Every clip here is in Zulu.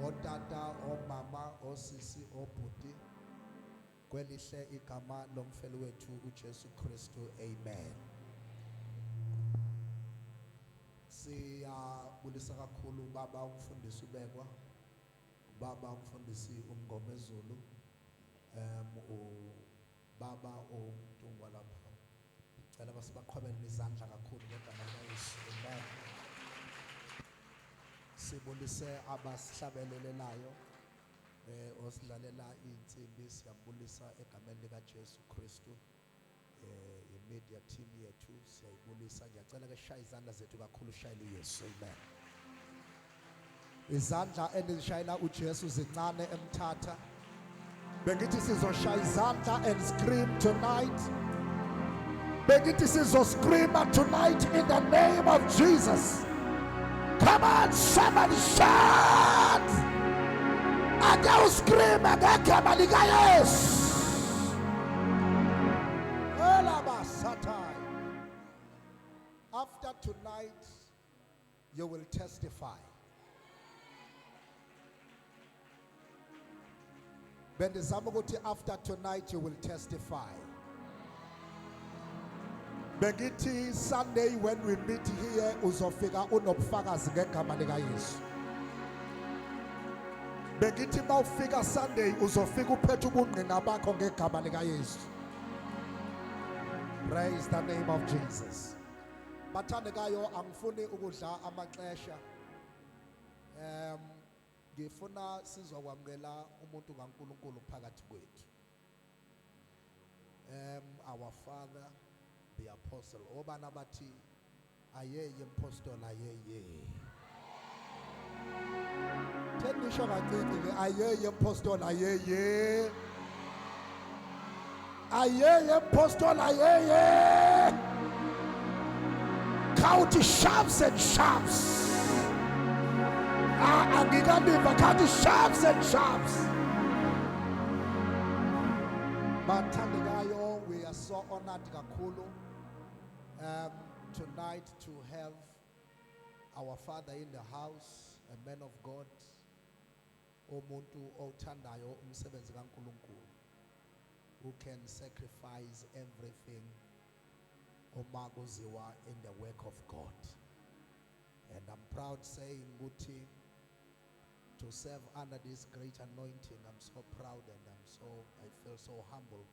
Otata, omama, osisi, obhuti, kwelihle igama lomfelo wethu uJesu Kristu. Amen. Siyabulisa kakhulu baba umfundisi ubekwa, baba umfundisi uMngomezulu, baba uMtungwa lapha. Cela basibaqhubele izandla kakhulu ngegama likaYesu. Amen. Sibulise abasihlabelelelayo osilalela insimbi, siyabulisa egameni likaJesu Kristu. Media team yethu siyayibulisa. Ngiyacela ke shaya izandla zethu kakhulu, shayela uYesu. Amen. Izandla endizishayela uJesu zincane Mthatha. Bengithi sizoshaya izandla and scream tonight. Bengithi sizoscreama tonight in the name of Jesus. Come on, somebody shout! And they'll scream ngegama likaYesu. After tonight, you will testify. Bendizama ukuthi after tonight you will testify. Bengithi Sunday when we meet here uzofika unobufakazi ngegama likaYesu. Bengithi mawufika Sunday uzofika uphethe ubungqina bakho ngegama likaYesu. Praise the name of Jesus. Bathandekayo, angifuni ukudla amaxesha. Ngifuna sizokwamukela umuntu kaNkulunkulu phakathi kwethu. Our father, the apostle, obana bathi ayeye impostor ayeye. Tendisho kancinci ke ayeye impostor ayeye. Ayeye impostor ayeye. Count sharps and sharps. Count sharps and sharps. Bathandekayo, we are so honored kakhulu tonight to have our father in the house, a man of God, umuntu othandayo umsebenzi kaNkulunkulu, who can sacrifice everything omakuziwa in the work of God. And I'm proud saying Guti, to serve under this great anointing. I'm so proud and I feel so humble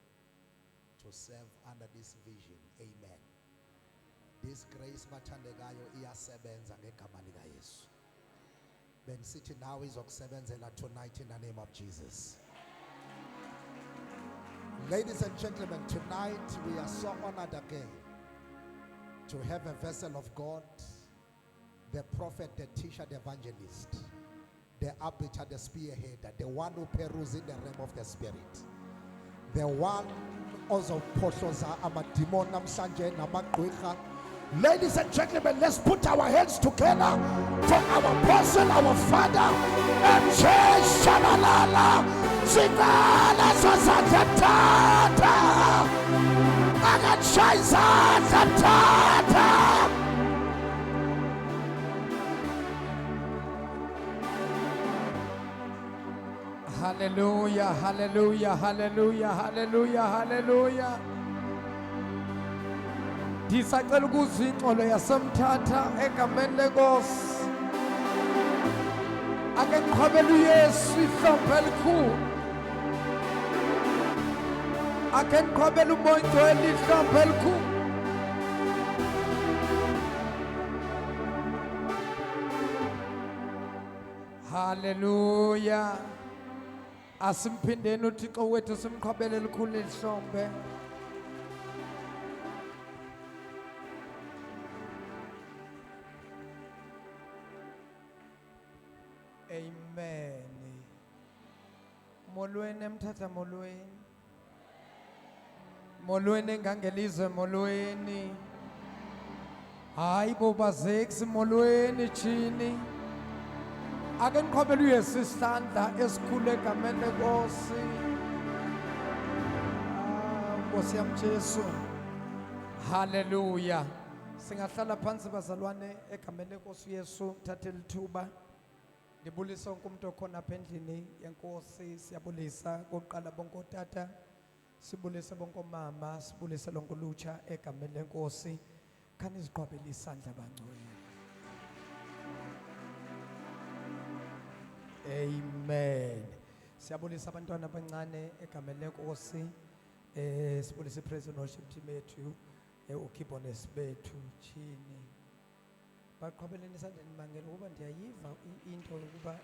to serve under this vision. Amen. This grace bathandekayo iyasebenza ngegama likaYesu. Bensithi nawe izokusebenzela tonight in the name of Jesus. Ladies and gentlemen, tonight we are so honored again to have a vessel of God, the prophet, the teacher, the evangelist, the arbiter, the spearheader, the one who peruse in the realm of the spirit, the one also poshoza amadimon namhlanje namagqwirha. Ladies and gentlemen, let's put our hands together for our apostle, our father, Tshabalala. Singala sozatata, agachaiza tata. Hallelujah, hallelujah, hallelujah, hallelujah, hallelujah. Disacela ukuzingxolo yasemthatha egameni lenkosi. Ake ngiqhubele uYesu ihlombe elikhulu. Ake ngiqhubele uMoya Ngcwele ihlombe elikhulu. Hallelujah. Asimphindeni uThixo wethu simqhubele elikhulu ihlombe. Amen. Molweni Mthatha, molweni. Molweni ngangelizwe, molweni. Hayi bobazeki, molweni chini. Ake niqhubele uYesu isandla esikhulu egameni lenkosi. Nkosi yami Jesu. Hallelujah. Singahlala phansi bazalwane egameni lenkosi uYesu, thathe lithuba Ndibulisa wonke umuntu okhona apha endlini yenkosi, siyabulisa kokuqala bonke otata, sibulise bonke omama, sibulise lonke ulutsha egameni lenkosi. Khani iziqhwabele isandla bangcwele. Amen. Siyabulisa abantwana abancane egameni lenkosi. Sibulisa i-praise and worship team yethu, ukeyboardist bethu, Chini. Baqhwabeleni isandla nimangele ukuba ndiyayiva into yokuba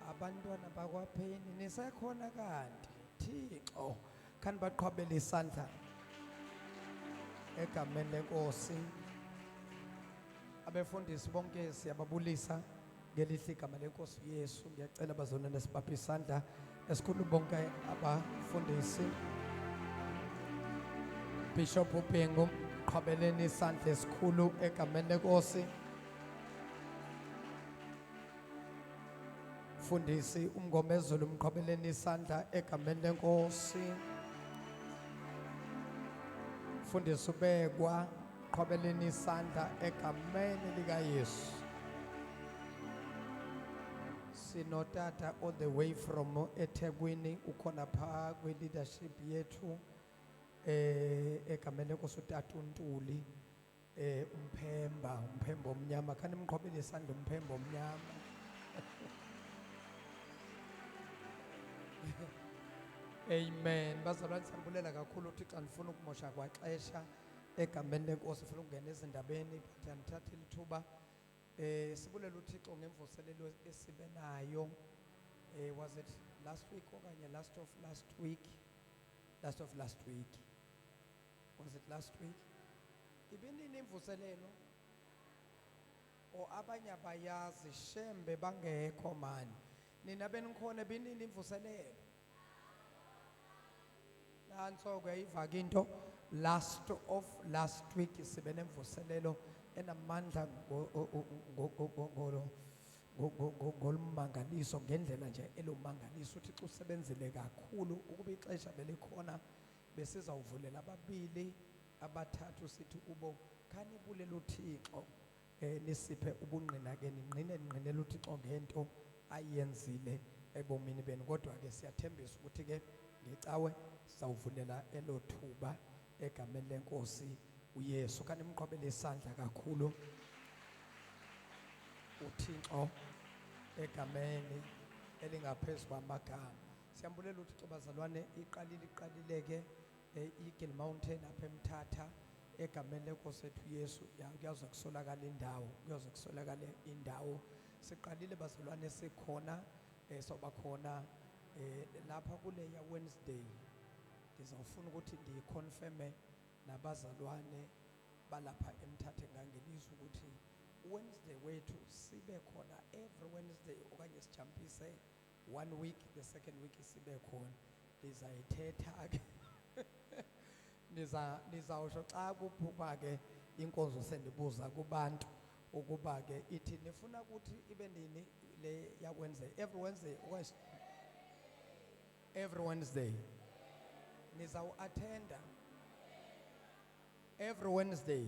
abantwana bakwapheni nisekhona kanti Thixo. Khani baqhwabele isandla egameni lenkosi. Abefundisi bonke siyababulisa ngelihle igama lenkosi uYesu. Ngiyacela bazonana sibaphe isandla esikhulu bonke abafundisi. Bishop Upengu, qhwabeleni isandla esikhulu egameni lenkosi. Fundisi uMngomezulu, umqhwabeleni isandla egameni lenkosi. Fundisi uBekwa, qhwabeleni isandla egameni likaYesu. Sinotata all the way from eThekwini, ukhona pha kwi-leadership yethu egameni lenkosi uTata uNtuli, umphemba omnyama. Khani nimqhwabele isandla umphemba omnyama. Amen. Bazalwane siyambulela kakhulu uThixo, andifuna ukumosha kwaxesha egameni lenkosi, ufuna ukungena ezindabeni but andithathe lithuba sibulela uThixo ngemvuselelo esibe nayo. Was it last week okanye last of last week? Was it last week? Ibinini imvuselelo o abanye abayazi shembe bangekho mani. Nina benikhona ibinini imvuselelo? Nanso kuyayiva ke into last of last week sibe nemvuselelo enamandla ngolumangaliso, ngendlela nje elumangaliso. uThixo usebenzile kakhulu ukuba ixesha belikhona besizawuvulela ababili abathathu sithi kubo khanibulela uThixo nisiphe ubungqina ke ninqinele uThixo ngento ayenzile ebomini benu. Kodwa ke siyathembisa ukuthi ke ngecawe sizawuvulela elo thuba egameni lenkosi uYesu. Kanimqhwabele isandla kakhulu uThixo egameni elingaphezu kwamagama. Siyambulela uThixo bazalwane, iqalile ke Eagle Mountain apha eMthatha egameni lenkosi ethu uYesu. Kuyaza kusolakala indawo. Siqalile bazalwane sikhona soba khona lapha kule ya Wednesday. Ngizawufuna ukuthi ndiyiconfirme nabazalwane balapha eMthatha ngangelizwe ukuthi Wednesday wethu sibe khona every Wednesday okanye sijampise 1 week, the second week sibe khona. Ndizayithetha ke nizawusho xa kuphuma ke inkonzo sendibuza kubantu ukuba ke ithi nifuna ukuthi ibe nini le ya Wednesday. Every Wednesday nizawu attenda every Wednesday.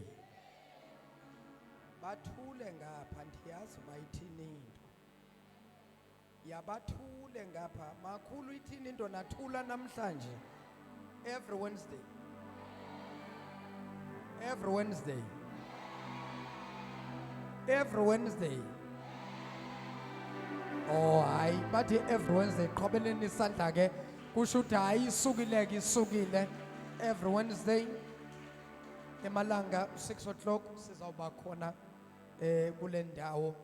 Bathule ngapha ndiyazi bayithini into. Yabathule ngapha makhulu ithini into nathula namhlanje. Every Wednesday. Oh hayi bathi every Wednesday qhobeleni isandla ke kusho ukuthi hayi isukile every Wednesday emalanga 6 o'clock sizawuba khona kule ndawo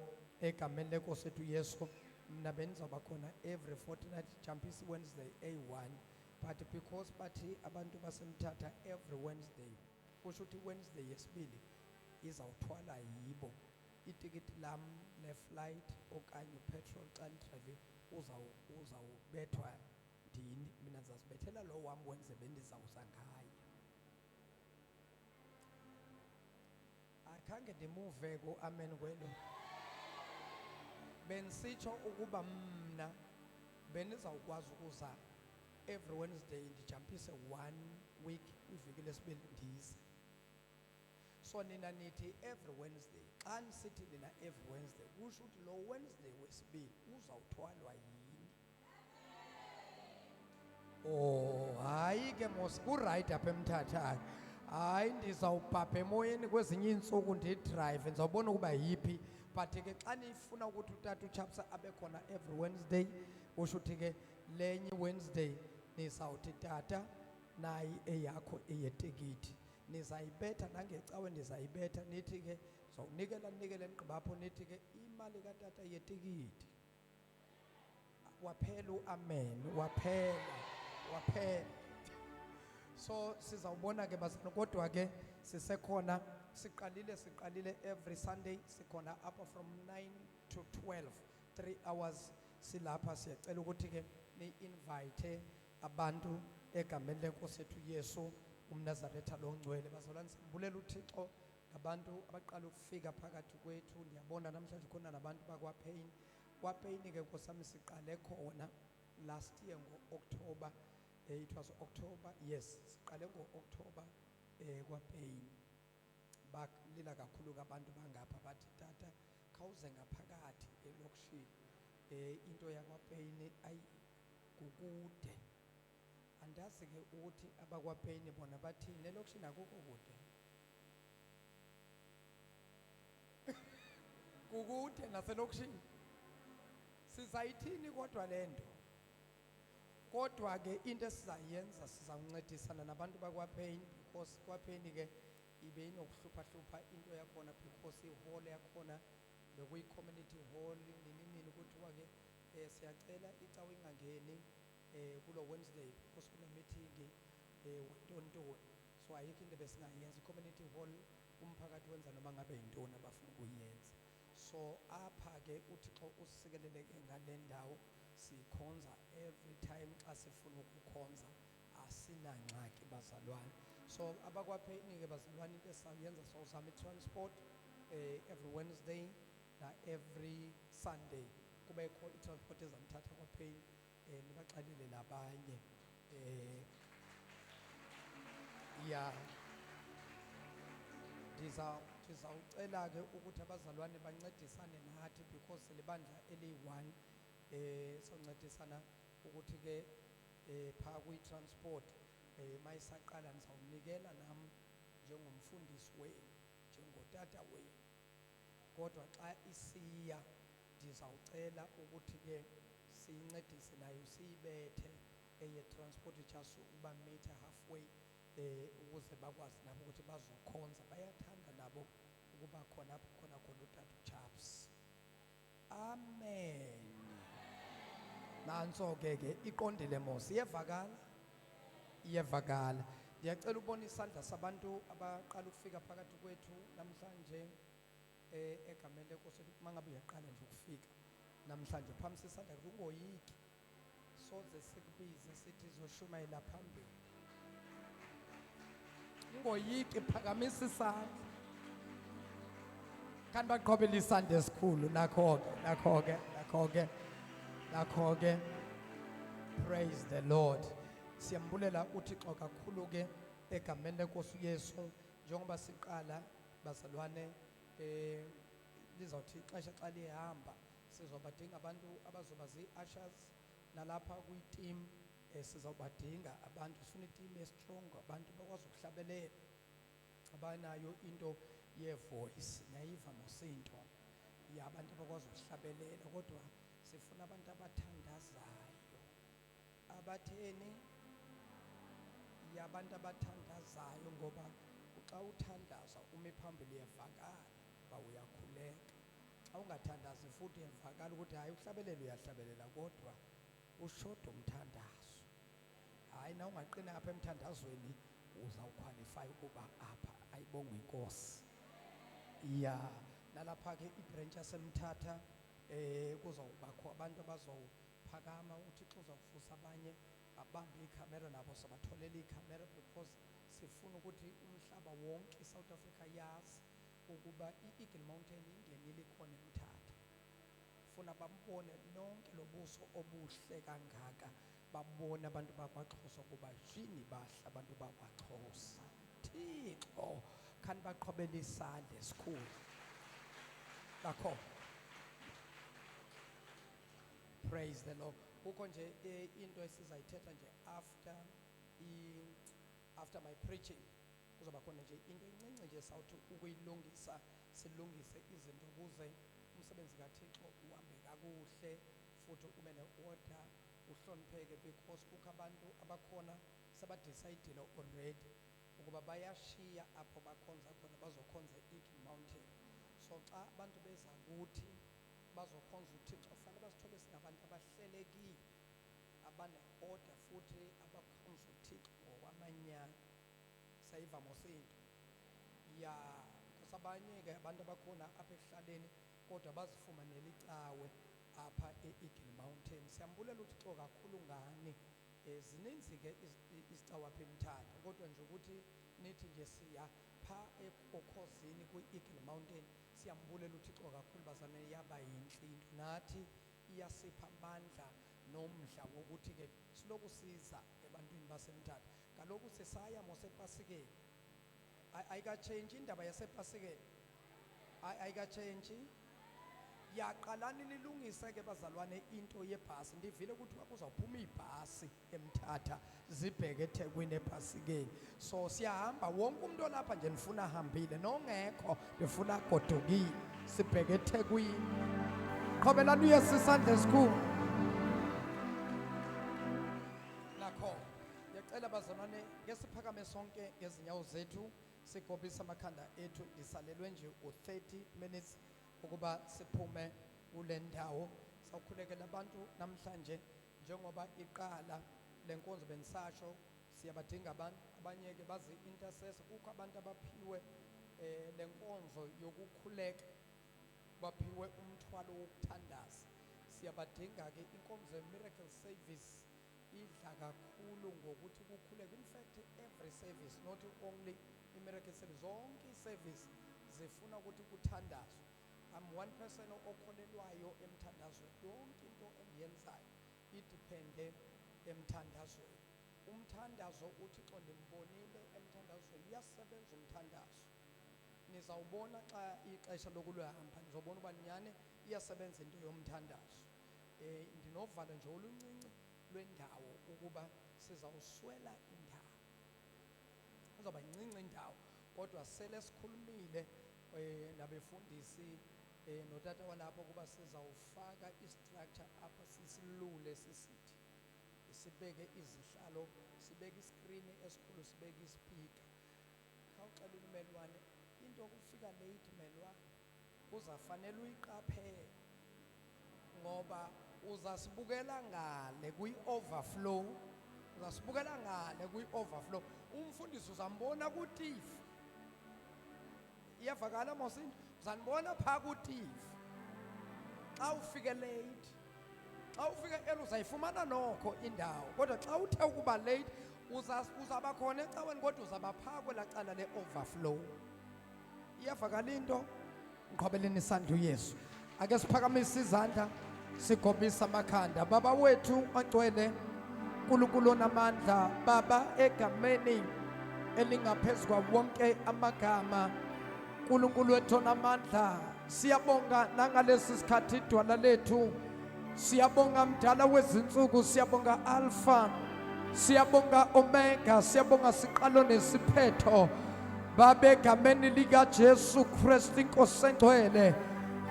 egameni lenkosi ethu uYesu. Mina benizawuba khona every fortnight jampisi Wednesday A1, but because bathi abantu baseMthatha every Wednesday kusho ukuthi Wednesday yesibili izawuthwala yibo. Itikiti lam le-flight okanye petrol xa ndidrayive uzawubethwa ndini. Mina ndizazibethela lo wam Wednesday bendizawuza ngayo. Akhange ndimuve ku-amen kwelo. Bensitsho ukuba mna benizawukwazi ukuza every Wednesday ndijampise 1 week kwiveki lesibili ndize. So nina nithi every Wednesday. Xa nisithi nina every Wednesday, kusho ukuthi lo Wednesday wesibili uzawuthwalwa yini? Oh, hayi ke mos ku-right apha eMthatha. Hayi ndizawubhabha emoyeni kwezinye iintsuku ndidrive ndizawubona ukuba yiphi. But ke xa nifuna ukuthi utata uChapsa abe khona every Wednesday, usho ukuthi ke lenye Wednesday nizawuthi tata nayi eyakho eyetikiti. Nizayibetha nangecawe ndizayibetha nithi ke zawunikela nigqibapho nithi ke imali katata yetikiti. Waphela amen, waphela. So sizawubona ke bazana kodwa ke sisekhona siqalile every Sunday sikhona apha from 9 to 12 3 hours silapha siyacela ukuthi ke ni-invite abantu egameni lenkosi yethu Yesu umNazaretha lo ngcwele. Bazalwane simbulela uThixo ngabantu abaqala ukufika phakathi kwethu. Ndiyabona namhlanje khona nabantu bakwaPain. KwaPain ke nkosami siqale khona last year ngo-October. It was October, yes, siqale ngo-October kwaPain. Bakulila kakhulu abantu bangapha bathi tata khawuze ngaphakathi elokishini. Into yakwaPain ayikukude. Andazi ke ukuthi abakwaPain bona bathini elokishini akukho kude. Kukude naselokishini. Sizayithini kodwa lento? Kodwa ke into esizayenza sizawuncedisana nabantu bakwaPain because kwaPain ke ibe inokuhlupha into yakhona because ihall yakhona bekuyi-community hall nini kuthiwa ke siyacela icawe ingangeni kulo Wednesday because kune-meeting wantoni. So ayikho into besingayenza. I-community hall umphakathi wenza noma ngabe yintoni abafuna ukuyenza. So apha ke uThixo usikeleleke ngale ndawo sikhonza every time xa sifuna ukukhonza asinangxaki bazalwane. So abakwaPain ke bazalwane into esiyenza sawuzama i-transport every Wednesday na every Sunday kubekho i-transport ezamthatha kwaPain nibaxalile nabanye ya ndizawucela ke ukuthi abazalwane bancedisane nathi because libandla eli-1 soncedisana ukuthi ke phaa kwi-transport mayisaqala nizawunikela nam njengomfundisi wenu njengotata wenu. Kodwa xa isiya ndizawucela ukuthi ke siyincedise nayo siyibethe transport just uba meter halfway ukuze bakwazi nabo ukuthi bazokhonza. Bayathanda nabo ukuba khona utata uChapsa. Amen. Nanso ke iqondile mos iyevakala. Ndiyacela ubona isandla sabantu abaqala ukufika phakathi kwethu namhlanje egameni lenkosi yethu. Uma ngabe uyaqala nje ukufika namhlanje phamisa isandla ungoyiki soze sikubize sithi zoshumayela phambili. Ungoyiki phakamisa isandla. Kanti baqhobela isandla esikhulu nakho ke. Praise the Lord. Siyambulela uThixo kakhulu ke egameni lenkosi Yesu njengoba siqala bazalwane lizawuthi ixesha xa lihamba sizobadinga abantu abazoba zii-ushers nalapha kwi-team sizawubadinga abantu. Sifuna i-team estrong, abantu bakwazi ukuhlabelela abanayo into ye-voice nayiva nosinto yabantu abakwazi ukuhlabelela. Kodwa sifuna abantu abathandazayo abatheni yabantu abathandazayo ngoba xa uthandaza ume phambili uyavakala uba uyakhuleka. Xa ungathandazi futhi uyavakala ukuthi hayi uhlabelela uyahlabelela kodwa ushoda umthandazo. Hayi na ungaqina apha emthandazweni uzawukhwalify ukuba apha ayibongwe inkosi. Ya nalapha ke ibranch yaseMthatha kuzawubakho abantu abazawuphakama uThixo uzawuvusa abanye abambe ikhamera nabo sabatholela ikhamera because sifuna ukuthi umhlaba wonke iSouth Africa yazi ukuba i-Eagle Mountain ingenile khona eMthatha. Funa bambone lonke lobuso obuhle kangaka, babone abantu bakwaXhosa ukuba yini bahle abantu bakwaXhosa. Thixo khani baqhobele isandla esikhulu bakho. Praise the Lord. Kukho nje into esizayithetha nje after my preaching. Kuzoba khona nje into encinci nje sawuthi ukuyilungisa silungise izinto ukuze umsebenzi kaThixo uhambe kakuhle futhi ube ne-order uhlonipheke, because kukho abantu abakhona sabadecide already ukuba bayashiya apho bakhonza khona bazokhonza i-Eagle Mountain. So xa abantu beza kuthi bazokhonza uThixo fanele basithole singabantu abahlelekile abane-order futhi abakhonza uThixo ngokwamanyana. Sayiva mosinto ya kusabanye-ke abantu abakhona apha ekuhlaleni kodwa bazifumanele icawe apha e-Eagle Mountain. Siyambulela uThixo kakhulu ngani. Zininzi-ke izicawe apha eMthatha kodwa nje ukuthi nithi nje siya pha ekokhozini kwi-Eagle Mountain. Siyambulela uThixo kakhulu bazalwane, yaba yinhle into nathi, iyasipha amandla nomdla wokuthi-ke siloku siza ebantwini baseMthatha. Kaloku sesaya mosePasikeni, ayikatshentshi indaba yasePasikeni, ayikatshentshi. Yaqalani nilungise ke bazalwane into yebhasi. Ndivile ukuthi kuzawuphuma ibhasi eMthatha zibheke eThekwini ePasikeni. So siyahamba, wonke umuntu olapha nje nifuna ahambile, nongekho ndifuna agodukile, sibheke eThekwini. Qhobelani uYesu isandla esikhulu. Nakho ngiyacela bazalwane ngesiphakame sonke ngezinyawo zethu sigobisa amakhanda ethu. Ndisalelwe nje u-30 minutes ukuba siphume kule ndawo. Sawukhulekela abantu namhlanje njengoba iqala lenkonzo bensasho siyabadinga abantu abanye-ke bazi intercessor. Kukho abantu abaphiwe lenkonzo yokukhuleka, baphiwe umthwalo wokuthandaza. Siyabadinga-ke inkonzo ye-miracle service idla kakhulu ngokuthi kukhuleke. In fact every service, not only i-miracle service, zonke i-service zifuna ukuthi kuthandazwe. I'm one person okholelwayo emthandazweni. Yonke into endiyenzayo idepende emthandazweni. Umthandazo uThixo ndimbonile emthandazweni, uyasebenza umthandazo. Nizawubona xa ixesha lokulihamba, nizobona uba nyane iyasebenza into yomthandazo. Ndinovalo nje oluncinci lwendawo ukuba sizawuswela indawo. Kuzoba incinci indawo kodwa sele sikhulumile nabefundisi notata walapho ukuba sizawufaka istructure apha sisilule sisithi sibeke izihlalo, sibeke iskrini esikhulu, sibeke ispika. Khawuxela umelwane into okufika late melwane uzafanele uyiqaphele ngoba uzasibukela ngale kwi-overflow. Uzasibukela ngale kwi-overflow. Umfundisi uzambona kutifu. Iyavakala mosinto, uzanibona pha kutifu. Xa ufike late, xa ufike early uzayifumana nokho indawo, kodwa xa uthe ukuba late uzaba khona ecaweni kodwa uzaba pha kwela cala le-overflow. Iyavakala into? Ngiqhobeleni isandla uYesu. Ake siphakamise izandla sigobisa amakhanda. Baba wethu ogcwele, uNkulunkulu onamandla, Baba egameni elingaphezu kwa wonke amagama, uNkulunkulu wethu onamandla, siyabonga nangalesi sikhathi idwala lethu. Siyabonga mdala wezinsuku, siyabonga Alpha, siyabonga Omega, siyabonga siqalo nesiphetho. Baba egameni likaJesu Kristu Inkosi engcwele,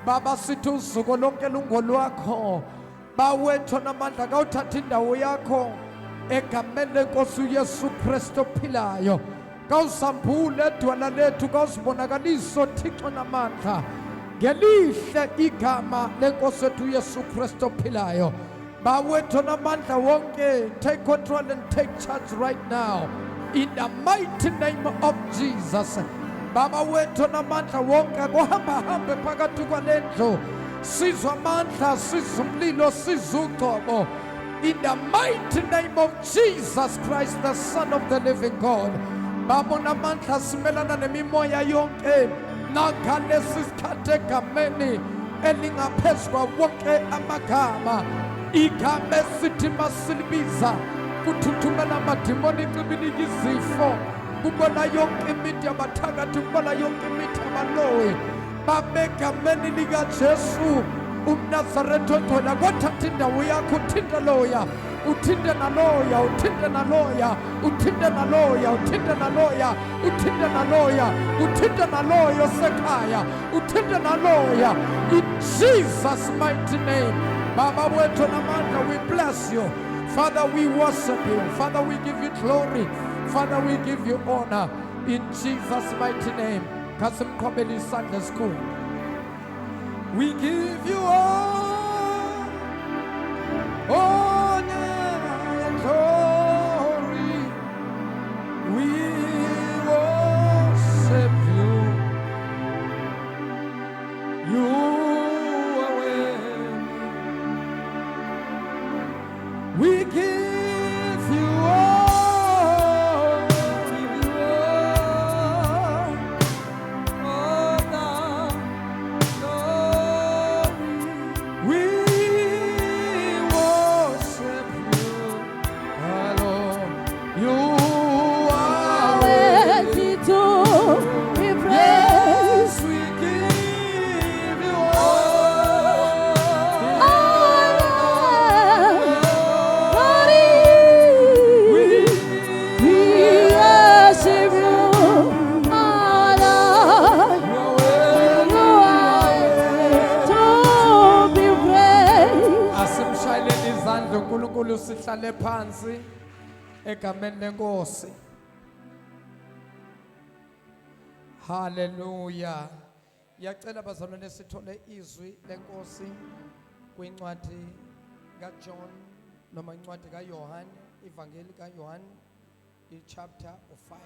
Baba sithi uzuko lonke lungolwakho. Bawethu namandla kawuthatha indawo yakho egameni lenkosi uYesu Kristu ophilayo. Kawusambule edwala lethu, kawusibonakalisa Thixo namandla ngelihle igama lenkosi yethu uYesu Kristu ophilayo. Bawethu namandla wonke, take control and take charge right now in the mighty name of Jesus. Baba wethu namandla wonke kuhamba hambe phakathi kwalendlu, sizwa amandla, sizwa umlilo, sizwa ugcobo in the mighty name of Jesus Christ, the Son of the living God. Baba namandla simelana nemimoya yonke nakalesi sikhathi egameni elingaphezu kwa wonke amagama. Igama esithi masilibiza kuthuthumela amadimoni, ncibilika izifo kubola yonke imithi yabathakathi, kubola yonke imithi yabaloyi, babegameni likaJesu umNazaretha ongcwele. Kothatha indawo yakho, uthinte loya, uthinte naloya, uthinte naloya, uthinte naloya, uthinte naloya, uthinte naloya, uthinte naloya osekhaya, uthinte naloya, in Jesus' mighty name. Baba wethu namandla, we bless you. Father, we worship you. Father, we give you glory. Father, we give you honor in Jesus' mighty name. Kasimqhobele isandla esikhulu. We give you all honor and glory. We worship you. You are worthy. We give you all honor, glory. We worship you, our Lord. You are worthy to be praised. Yes, we give you all Glory. We worship you, our Lord. You are worthy. You are to be praised. Asimshayeleni izandla uNkulunkulu, sihlale phansi egameni lenkosi. Hallelujah. Ngiyacela bazalwane sithole izwi lenkosi kwincwadi kaJohn noma incwadi kaYohane, ivangeli kaYohane, ichapter 5.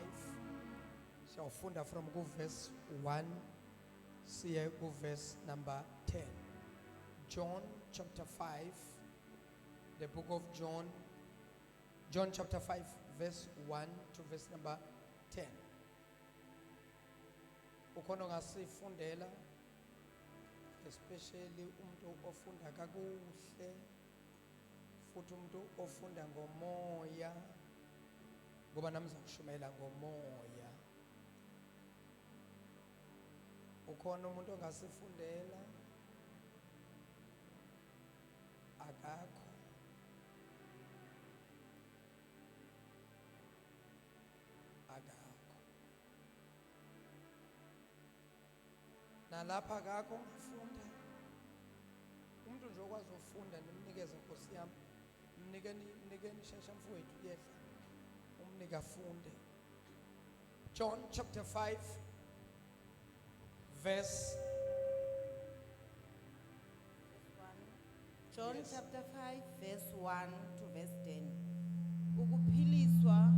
Siyawufunda from verse 1 siye verse number 10. John chapter 5, the book of John. John chapter 5 verse 1 to verse number 10. Ukhona ngasifundela, especially umuntu ofunda kakuhle, futhi umuntu ofunda ngomoya, ngoba nami ngizokushumela ngomoya. Ukhona umuntu ongasifundela, akakho. Nalapha akakho ngifunda. Umuntu nje okwazi ufunda nimnikeze Nkosi yami. Mnikeni shesha mfowethu yedla. Umnike afunde. John chapter 5 verse John Yes. chapter 5 verse 1 to verse 10. Ukuphiliswa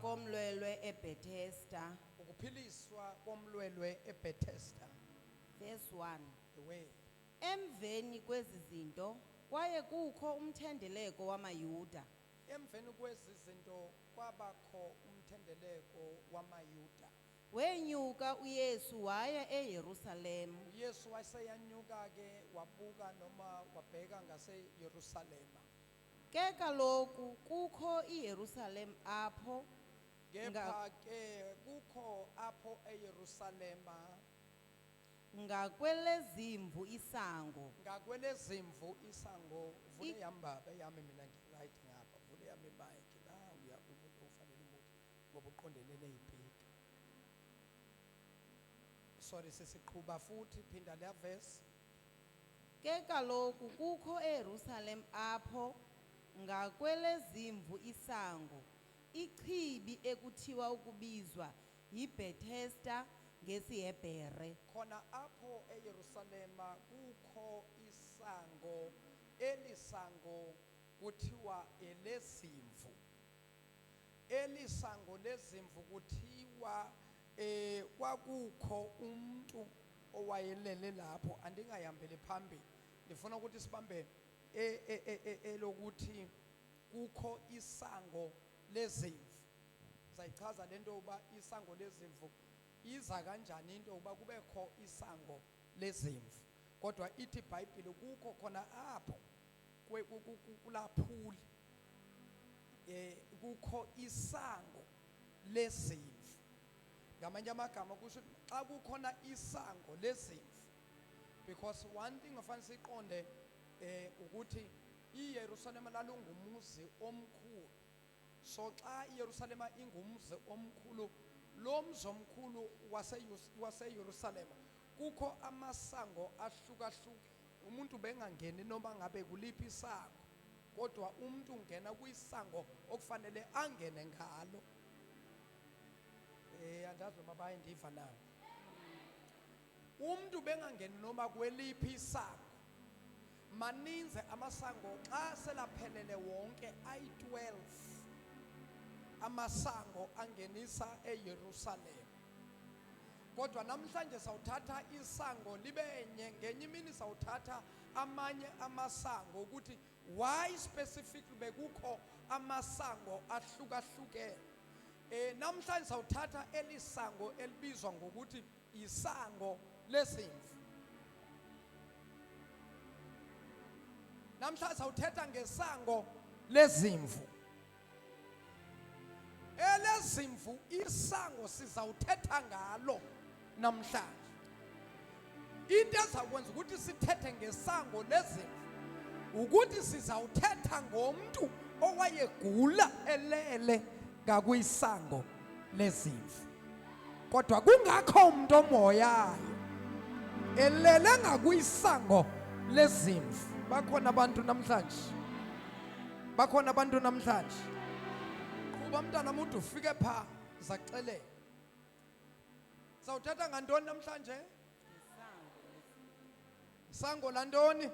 komlwelwe eBethesda ukuphiliswa komlwelwe eBethesda. verse 1. The way. Emveni kwezi zinto kwaye kukho umthendeleko wamaYuda. Emveni kwezi zinto kwabakho umthendeleko wamaYuda. Wenyuka uYesu waya eYerusalem. uYesu waseyanyuka ke wabuka noma wabheka ngaseYerusalema. Ke kaloku kukho iYerusalem apho Kepha ke kukho apho eYerusalema ngakwelezimvu isango. ngakwelezimvu isango. Vule yambaba yami mina ngiright ngapha. Vule yami mic la uya umuntu ofanele umuthi ngoba uqondene nezipika. Sorry sesiqhubha futhi phinda le verse. Ke kaloku kukho eYerusalem apho ngakwelezimvu isango ichibi ekuthiwa ukubizwa yiBethesda ngesihebhere. khona apho eYerusalema kukho isango, elisango kuthiwa elezimvu. Elisango lezimvu kuthiwa kwakukho umuntu owayelele lapho. Andingayambeli phambili, ndifuna ukuthi sibambe elokuthi kukho isango lezimvu. Sayichaza lento uba isango lezimvu iza kanjani into uba kubekho isango lezimvu. Kodwa ithi iBhayibhile kukho khona apho kulaphuli kukho isango lezimvu. Ngamanye amagama kusho xa kukhona isango lezimvu, because one thing ofanele siqonde ukuthi iYerusalema lalungumuzi omkhulu. So xa iYerusalema ingumzi omkhulu, lo mzi omkhulu waseYerusalema kukho amasango ahlukahlukene. Umuntu bengangeni noma ngabe kuliphi isango, kodwa umuntu ungena kwisango okufanele angene ngalo. Andazi noma bayandiva na. Umuntu bengangeni noma kweliphi isango. Maninzi amasango xa selaphelele wonke ayi-12 amasango angenisa eYerusalema. Kodwa namhlanje sawuthatha isango libenye, ngenye imini sawuthatha amanye amasango ukuthi why specifically bekukho amasango ahlukahlukene. Namhlanje sawuthatha elisango elibizwa ngokuthi isango lezimvu. Namhlanje sawuthetha ngesango lezimvu. Elezimvu isango sizawuthetha ngalo namhlanje. Into ezakwenza ukuthi sithethe ngesango lezimvu ukuthi sizawuthetha ngomuntu owayegula elele ngakwisango lezimvu. Kodwa kungakho umuntu omoyayo elele ngakwisango lezimvu. Bakhona abantu namhlanje. Bakhona abantu namhlanje. Kuba mntana umuntu ufike pha zaxelela. Sawuthatha ngantoni namhlanje? Isango lantoni?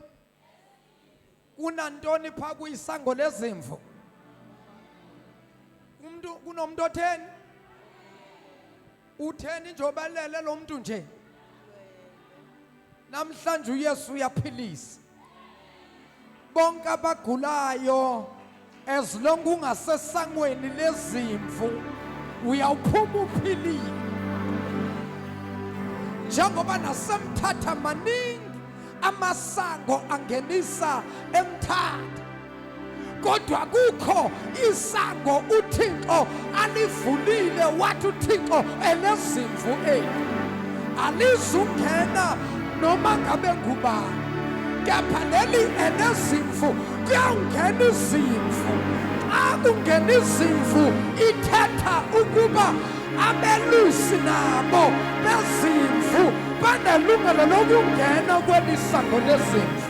Kunantoni pha kuyisango lezimvu? Kunomuntu otheni? Utheni nje obalele lo muntu nje? Namhlanje uYesu uyaphilisa. Bonke abagulayo, as long ungasesangweni lezimvu uyawuphuma uphilile. Njengoba naseMthatha maningi amasango angenisa eMthatha, kodwa kukho isango uThixo alivulile. Wathi uThixo elezimvu alizungena noma ngabe ngubani, kepha leli elezimvu kuyawungena izimvu. Xa kungena izimvu ithetha ukuba abelusi nabo bezimvu banelungelo lokungena kweli sango lezimvu.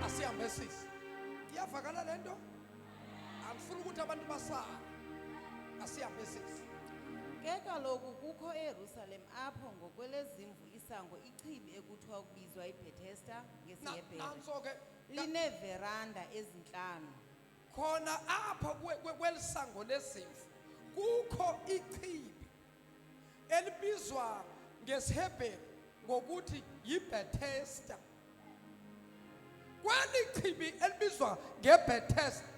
Asihambe sisi. Iyavakala lento? Angifuni ukuthi abantu basala. Asihambe sisi. Ke kaloku kukho eYerusalem apho ngokwelezimvu isango ichibi ekuthiwa ukubizwa iBethesda ngesihebhere. Nanso-ke Lineveranda ezinhlanu. khona apha kwelisango lezimvu kukho ichibi elibizwa ngesihebhere ngokuthi yiBethesda. Kweli chibi elibizwa ngeBethesda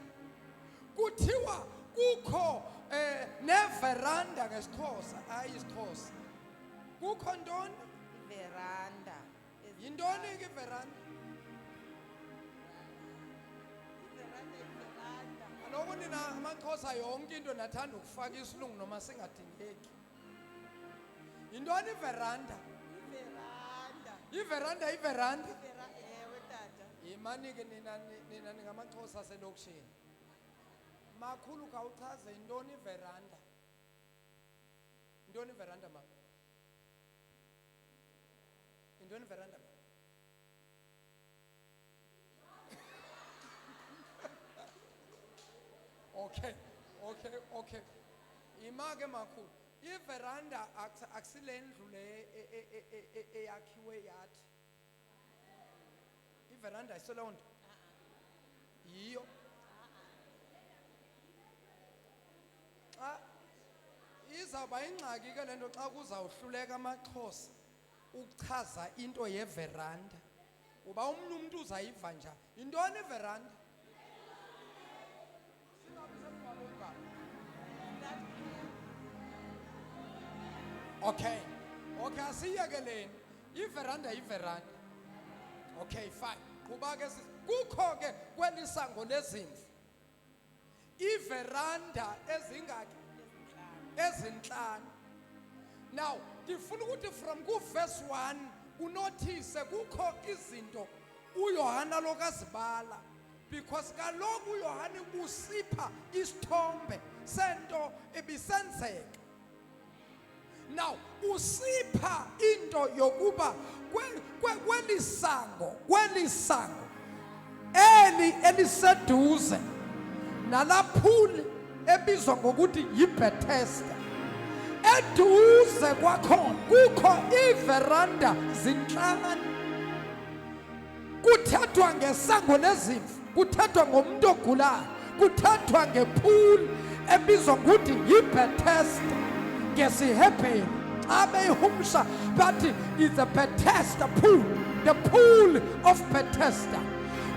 kuthiwa kukho neveranda ngesiXhosa, hayi isiXhosa. Kukho ntoni? Veranda. Yintoni ke iveranda? Kaloku nina amaXhosa yonke into nathanda ukufaka isilungu noma singadingeki. Yintoni iveranda? Iveranda, iveranda. Ewe tata. Yimani ke nina ningamaXhosa aselokishini. Makhulu khawuchaze yintoni iveranda? Yintoni iveranda ma? Yintoni iveranda ma? Okay. Imake makhulu. Iveranda akusile ndlu le eyakhiwe yathi. Iveranda isolonto. Yiyo. Xa izawuba ingxaki ke lento xa kuzawuhluleka amaXhosa ukuchaza into yeveranda. Uba umuntu uzayiva njani? Yintoni iveranda? Okay, asiyekeleni. Iveranda iveranda. Okay, fine. Kuba ke kukho ke kwelisango lezimvu. Iveranda ezingaki? Ezinhlanu. Now, ndifuna ukuthi from verse 1 unotice kukho izinto uYohana lokazibala, because kaloku uYohana usipha isithombe sento ebisenzeka. Now, usipha into yokuba kwelisango eliseduze nalaphuli ebizwa ngokuthi yiBethesda. Eduze kwakhona kukho iveranda zinhlanu. Kuthethwa ngesango lezimvu, kuthethwa ngomuntu ogulayo, kuthethwa ngephuli ebizwa ngokuthi yiBethesda. NgesiHebheru xa beyihumsha bathi it's a Bethesda pool, the pool of Bethesda.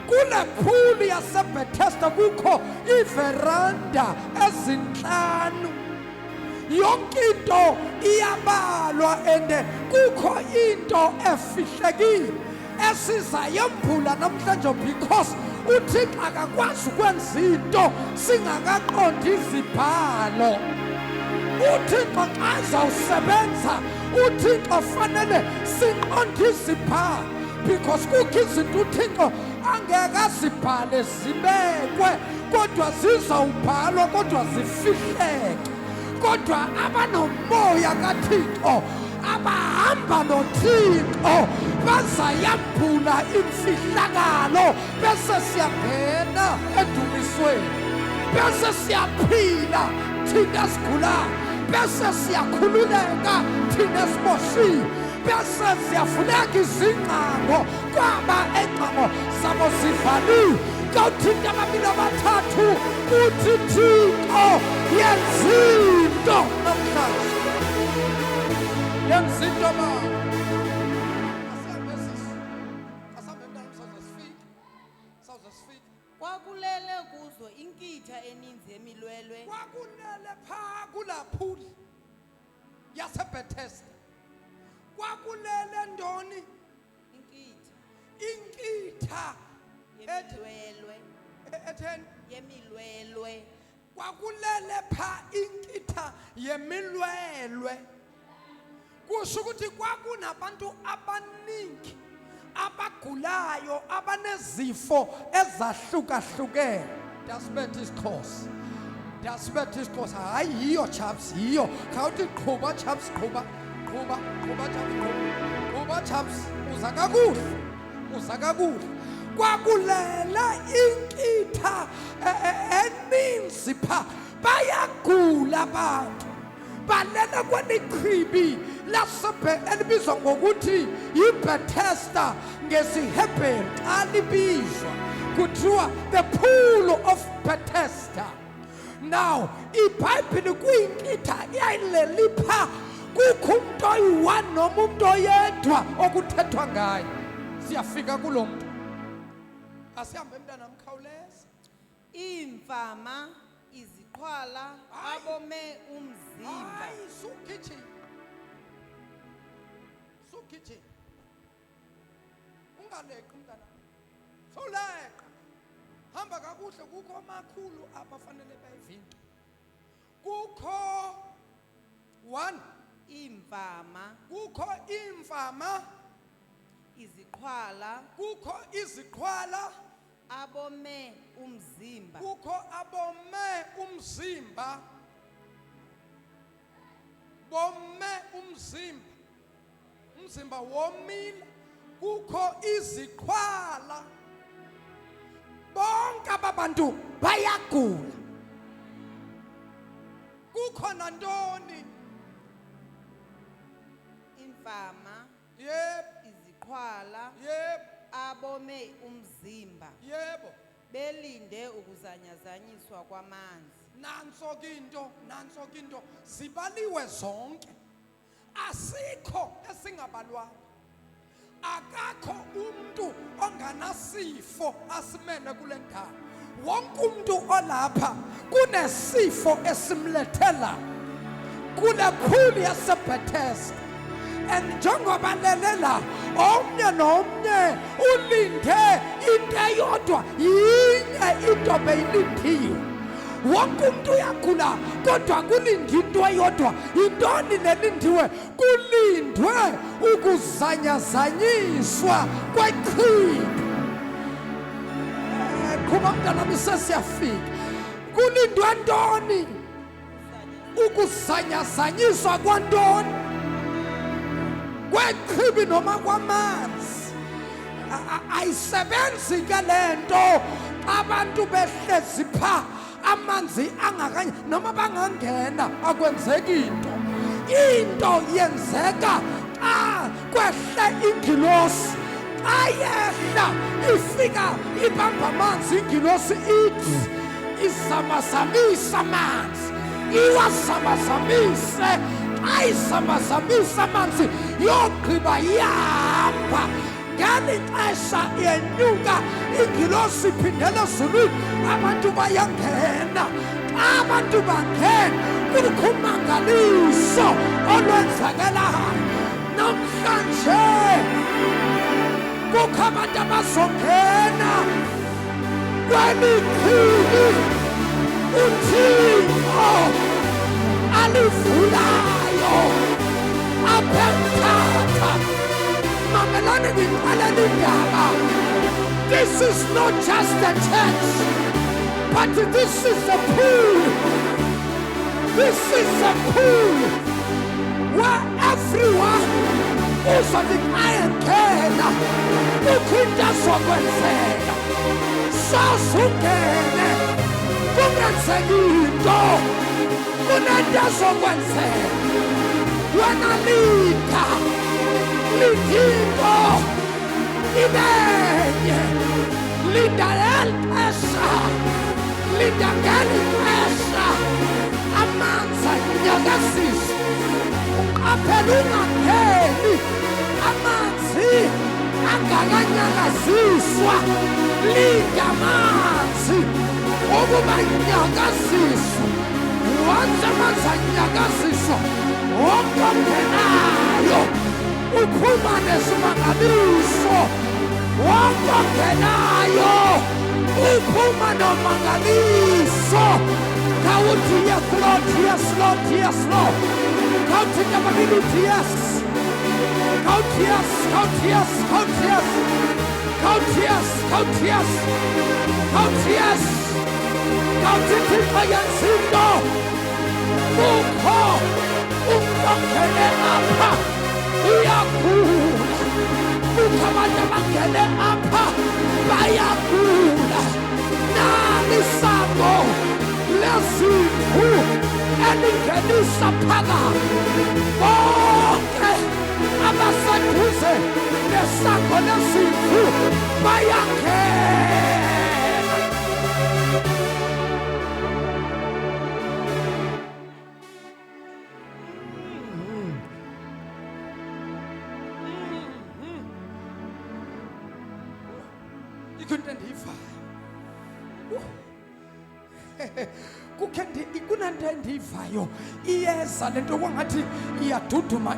Kule pool yaseBethesda kukho iveranda ezinhlanu. Yonke into iyabalwa ende kukho into efihlekile esizayembula namhlanje, because uThixo akakwazi ukwenza into singakaqondi izibhalo. uThixo xa uzawusebenza, uThixo fanele siqonde izibhalo, because kukho izinto uThixo angeke azibhale zibekwe, kodwa zizawubhalwa kodwa zifihleke. Kodwa abanomoya kaThixo abahamba noThixo bazayambula imfihlakalo, bese siyangena edumisweni, bese siyaphila thina sigulayo, bese siyakhululeka thina siboshiwe, bese siyavuleka izingcango kwaba engcango zabo zivaliwe. Kawuthinta ababili abathathu uthi Thixo yenzinto namhlanje, yenzinto mama. Asambe mntana sawuzesifika. Kwakulele kuzo inkitha eninzi yemilwelwe. Kwakulele phaa kulaa phuli yaseBethesda. Kwakulele ntoni? Inkitha yemilwelwe. Etheni? Yemilwelwe. Kwakulele phaa inkitha yemilwelwe. Kusho ukuthi kwakunabantu abaningi abagulayo abanezifo ezahlukahlukene. Dasibethe isikhosi. Dasibethe isikhosi. Hayi yiyo chaps, yiyo. Khawuthi qhuba chaps, qhuba chaps, qhuba chaps. Uza kakuhle. Kwakulela inkitha eninzi phaa, bayagula abantu, balela kwelichibi elibizwa ngokuthi yiBethesda. NgesiHebheru xa libizwa kuthiwa the pool of Bethesda. Now iBhayibhile kuyinkitha iyayileli phaa, kukho umuntu oyi-one noma umuntu oyedwa okuthethwa ngayo. Siyafika kulo muntu. Asihambe mntana mkhawuleza. Imfama, iziqhwala, abome umzimba. Hayi sukhithi. Ungaleqi mntana. Sowuleqa. Hamba kakuhle, kukho amakhulu abafanele bayivinqe. Kukho 1 imfama, kukho imfama, iziqhwala, kukho iziqhwala, abome umzimba. kukho abome umzimba, bome umzimba womile. Kukho iziqhwala, bonke aba bantu bayagula. kukhona ntoni imfama yebo iziqhwala yebo abome umzimba yebo belinde ukuzanyazanyiswa kwamanzi. nanso kinto zibaliwe zonke asikho esingabalwanga akakho umuntu onganasifo asimele kule ndawo wonke umuntu olapha kunesifo esimlethela kule phuli yaseBethesda and njengoba lelela omnye nomnye ulinde into eyodwa yinye into beyilindiwe wonke umuntu uyagula kodwa kulindi into eyodwa intoni lelindiwe kulindwe ukuzanyazanyiswa kwechibi kuba mntana misesiyafika kulindwe ntoni ukuzanyazanyiswa kwantoni kwechibi noma kwamanzi ayisebenzi ke lento abantu behlezi pha amanzi angakanye noma bangangena akwenzeki into yenzeka xa kwehle ingilosi ayehla ifika ibamba amanzi ingilosi ithi izamazamisa amanzi iwazamazamise ayizamazamisa amanzi yogqiba yahamba ngeli xesha yenyuka ingilosi iphindela ezulwini abantu bayangena abantu bangena kukho umangaliso olwenzakelayo namhlanje kukho abantu abazongena kweli chibi uThixo alivulayo apha eMthatha. Mamelani ngixelela indaba. This is not just a church, but this is a pool. This is a pool where everyone uzothi ayengena kukho into ezokwenzeka sasungene kungenzeki into kunento ezokwenzeka wena linda lidingo ibenye linda elixesha linda ngeli xesha amanzi anyakazisa uqaphela ungapheli amanzi angakanyakaziswa linda amanzi ukuba anyakaziswa once amanzi anyakaziswa wonke ongenayo uphuma nesimangaliso wonke ongenayo uphuma nomangaliso khawuthi yes Lord yes Lord yes Lord khawuthi nababili uthi yes khawuthi yes khawuthi yes khawuthi yes khawuthi yes khawuthi yes khawuthi yes khawuthi Thixo yenza into kukho umntu ongene apha uyagula kukho abantu abangene apha bayagula nali isango lezimvu elingenisa phakathi bonke abaseduze nesango lezimvu bayangena. Kunento endiyivayo iyeza lento kwangathi iyaduduma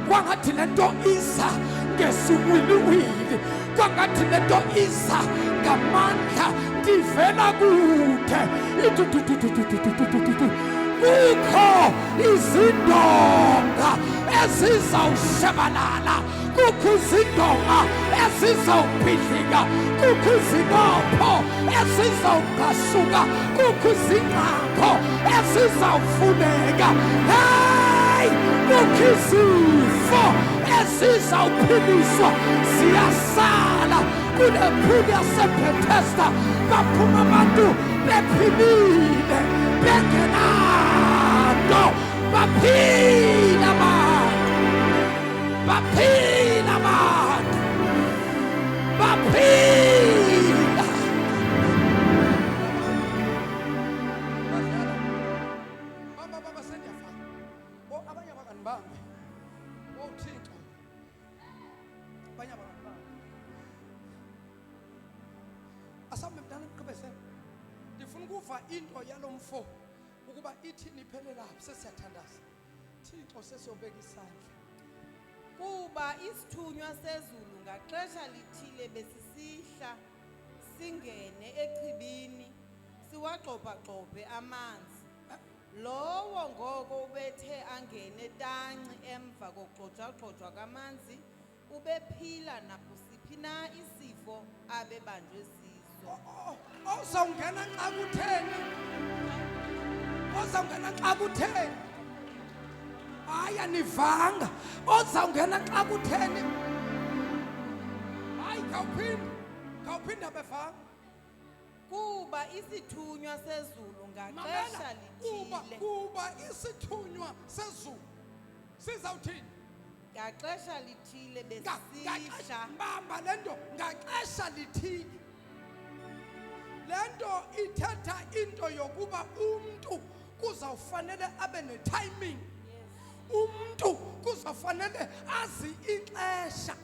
kwangathi lento iza ngesiwiliwili kwangathi lento iza ngamandla ndivela kude kukho izindonga ezizawushabalala kukho izindonga ezizawubhidlika kukho izibopho ezizawuphasuka kukho izingqapho ezizawufuneka hey kukho izifo ezizawuphiliswa ziyasala kule phuli yaseBethesda baphuma abantu bephilile bengenanto baphila abantu baphila abantu baphila baba sendiyafana abanye abangani bami Thixo abanye abangani bami asambe mntana emgqibezela ndifuna ukuva into yalomfo ukuba ithini iphelela phi sesiyathandaza Thixo sesiyobeka isandla kuba isithunywa sezulu ngaxesha lithile besisihla singene echibini siwagxobhagxobhe amanzi lowo ngoko ubethe angene tanci emva kokugxojwagxojwa kamanzi ubephila nakusiphi na isifo abebanjwe siso ozawungena xa kutheni ozawungena xa kutheni hayi anivanga ozawungena xa kutheni hayi khawuphinda bevanga kuba isithunywa sezulu ngaxesha lithile kuba isithunywa sezulu sizawuthini ngaxesha lithile besisihla mbamba lento ngaxesha lithile lento ithetha into yokuba umuntu kuzawufanele abe netiming umuntu kuzawufanele azi ixesha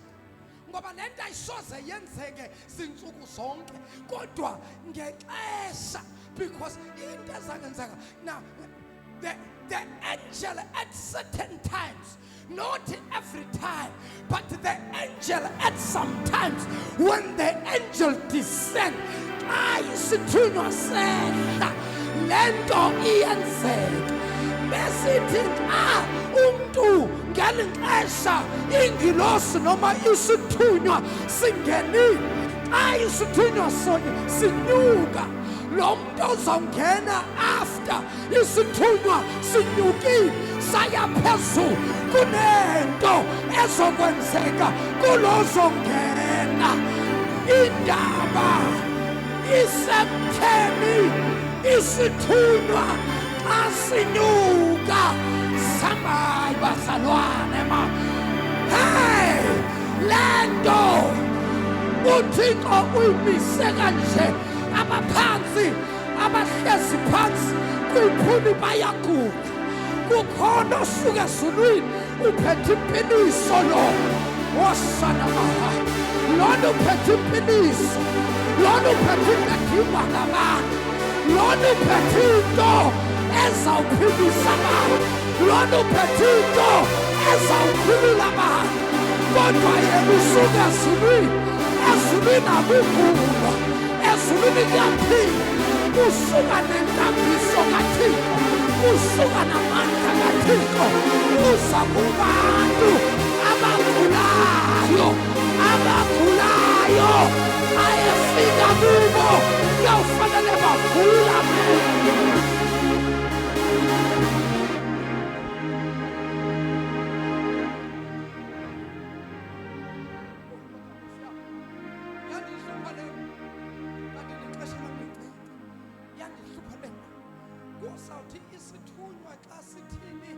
ngoba lento ayisoze yenzeke zinsuku zonke kodwa ngexesha because into ezakenzeka now the angel at certain times not every time but the angel at some times when the angel descend xa isithunywa sehla lento iyenzeka besithi xa umuntu ngeli xesha ingilosi noma isithunywa singenile xa isithunywa sinyuka lo muntu uzawungena after isithunywa sinyukile saya phezulu kunento ezokwenzeka kulozongena indaba isemtheni isithunywa xa sinyuka samayi bazalwane ma hey lento uThixo uyimise kanje abaphansi abahlezi phansi kwiphuni bayagula kukhona osuka ezulwini uphethe impiniso lo wosana maha lona uphethe impiniso lona uphethe impethiwa ngabantu lona uphethe into ezawuphilisa abantu lona uphethe into ezawukhulula abantu kodwa yena usuka ezulwini akugulwa ezulwini kuyaphila usuka nentambiso kaThixo usuka namandla kaThixo uza kubantu abagulayo ayefika kubo kuyawufanele bavulame Kusawuthi isithunywa xa sithini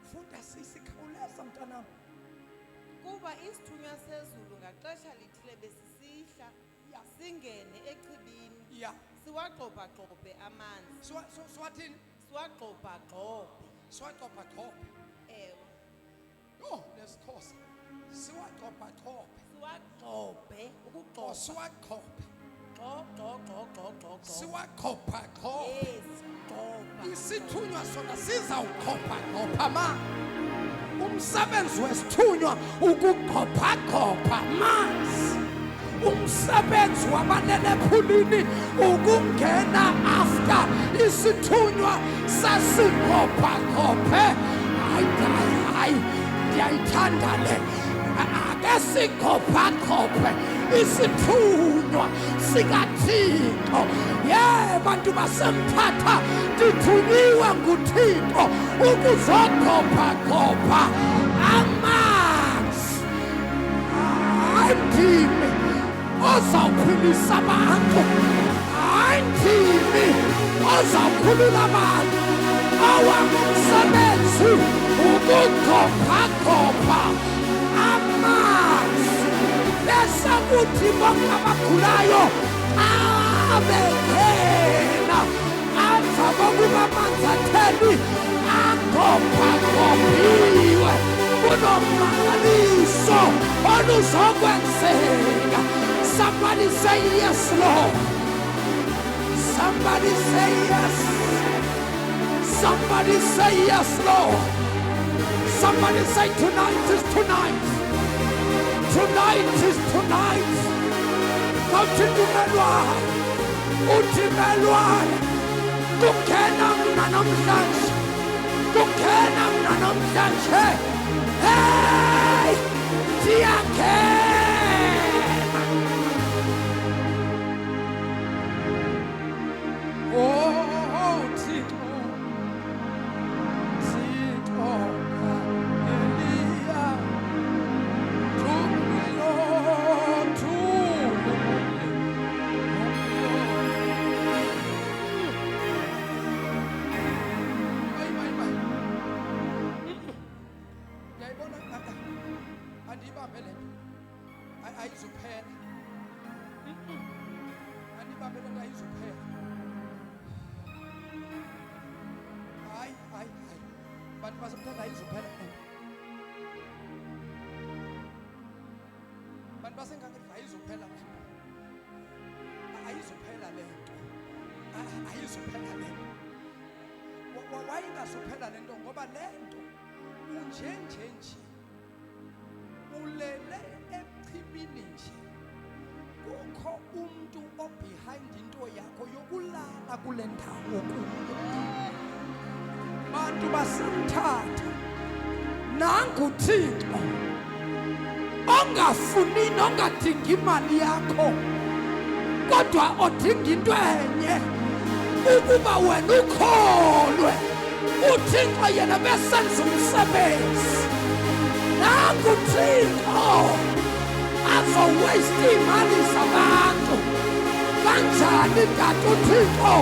funda sisikhawuleza mntanam kuba isithunywa sezulu ngaxesha lithile besisihla singene echibini siwagxobhagxobhe amanzi siwathini siwagxobhagxobhe ewe oh lesixhosa siwagxobhagxobhe ukugxobha siwagxobhe siwagxobhagxobhe isithunywa sona sizawugxobhagxobha amanzi umsebenzi wesithunywa ukugxobhagxobha amanzi umsebenzi wabalele ephulini ukungena after isithunywa sasigxobhagxobhe hayi ndiyayithanda le ake sigxobhagxobhe isithunywa sikaThixo bantu baseMthatha ndithunyiwe nguThixo ukuzogxobhagxobha amanzi andimi ozawuphilisa abantu hayi anointing ozakhulula abantu awamsebenzi ukukhopha amanzi bese kuthi bonke abagulayo abengena apha kokuba amanzi atheni akhophiwe kunomangaliso oluzokwenzeka. Somebody say yes, Lord. Somebody say yes. Somebody say yes, Lord. Somebody say tonight is tonight. Tonight is tonight. Utimelwane kukhena mina namhlanje. Kukhena mina namhlanje. Hey! Diyakhena. Oh, Thixo. Thixo Elia. Thumelo, thumelo. Yayibona andibambe le nto ayizuphela. Andibambe le nto ayizuphela. Hayi bantu basemthatha ayizuphela le nto. Bantu basenkangetho ayizuphela le nto. Ayizuphela le nto. Ayizuphela le nto. Wayingazuphela le nto ngoba le nto unjenje nje ulele echibini nje kukho umuntu obehind into yakho yokulala kule ndawo kuyo. Bantu basemthatha nangu Thixo ongafuni nongadingi imali yakho kodwa odinga into enye ukuba wena ukholwe uThixo yena besenza umsebenzi. Nangu Thixo azowaste imali zabantu kanjani kanti uThixo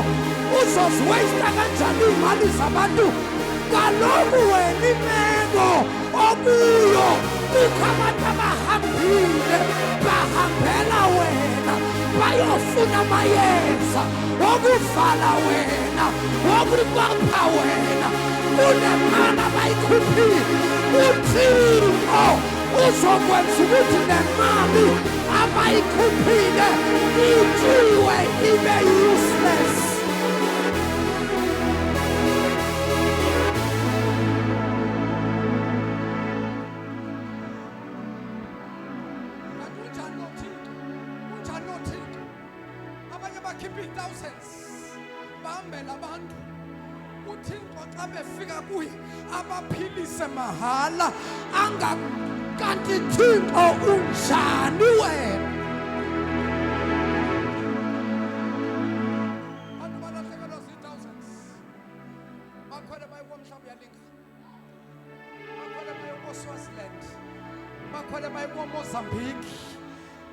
uzoziwaste kanjani imali zabantu? Kaloku wena imeko okuyo kukho abantu abahambile bahambela wena bayofuna amayeza wokuvala wena wokuqapha wena kunemali abayikhuphile. uThixo uzokwenza ukuthi nemali abayikhuphile ithiwe ibe useless. Keeping thousands bahambela abantu uThixo xa befika kuye abaphilise mahala kanti Thixo unjani wena? Abantu balahlekelwa zii-thousands bakhwele baye komhlaba uyalingana, bakhwele baye koSwaziland, bakhwele baye koMozambique,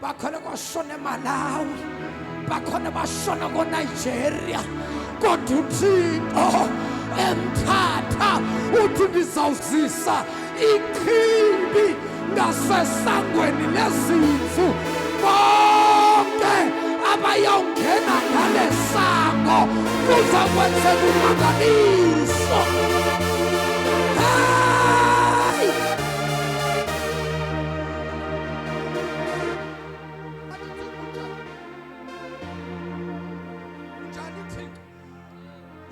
bakhwele kwashona eMalawi, bakhona bashona koNigeria. Kodwa uThixo eMthatha uthi ngizawuzisa ichibi ngasesangweni lezimvu. Bonke abayongena ngale sango kuzokwenzeka umangaliso. Hey!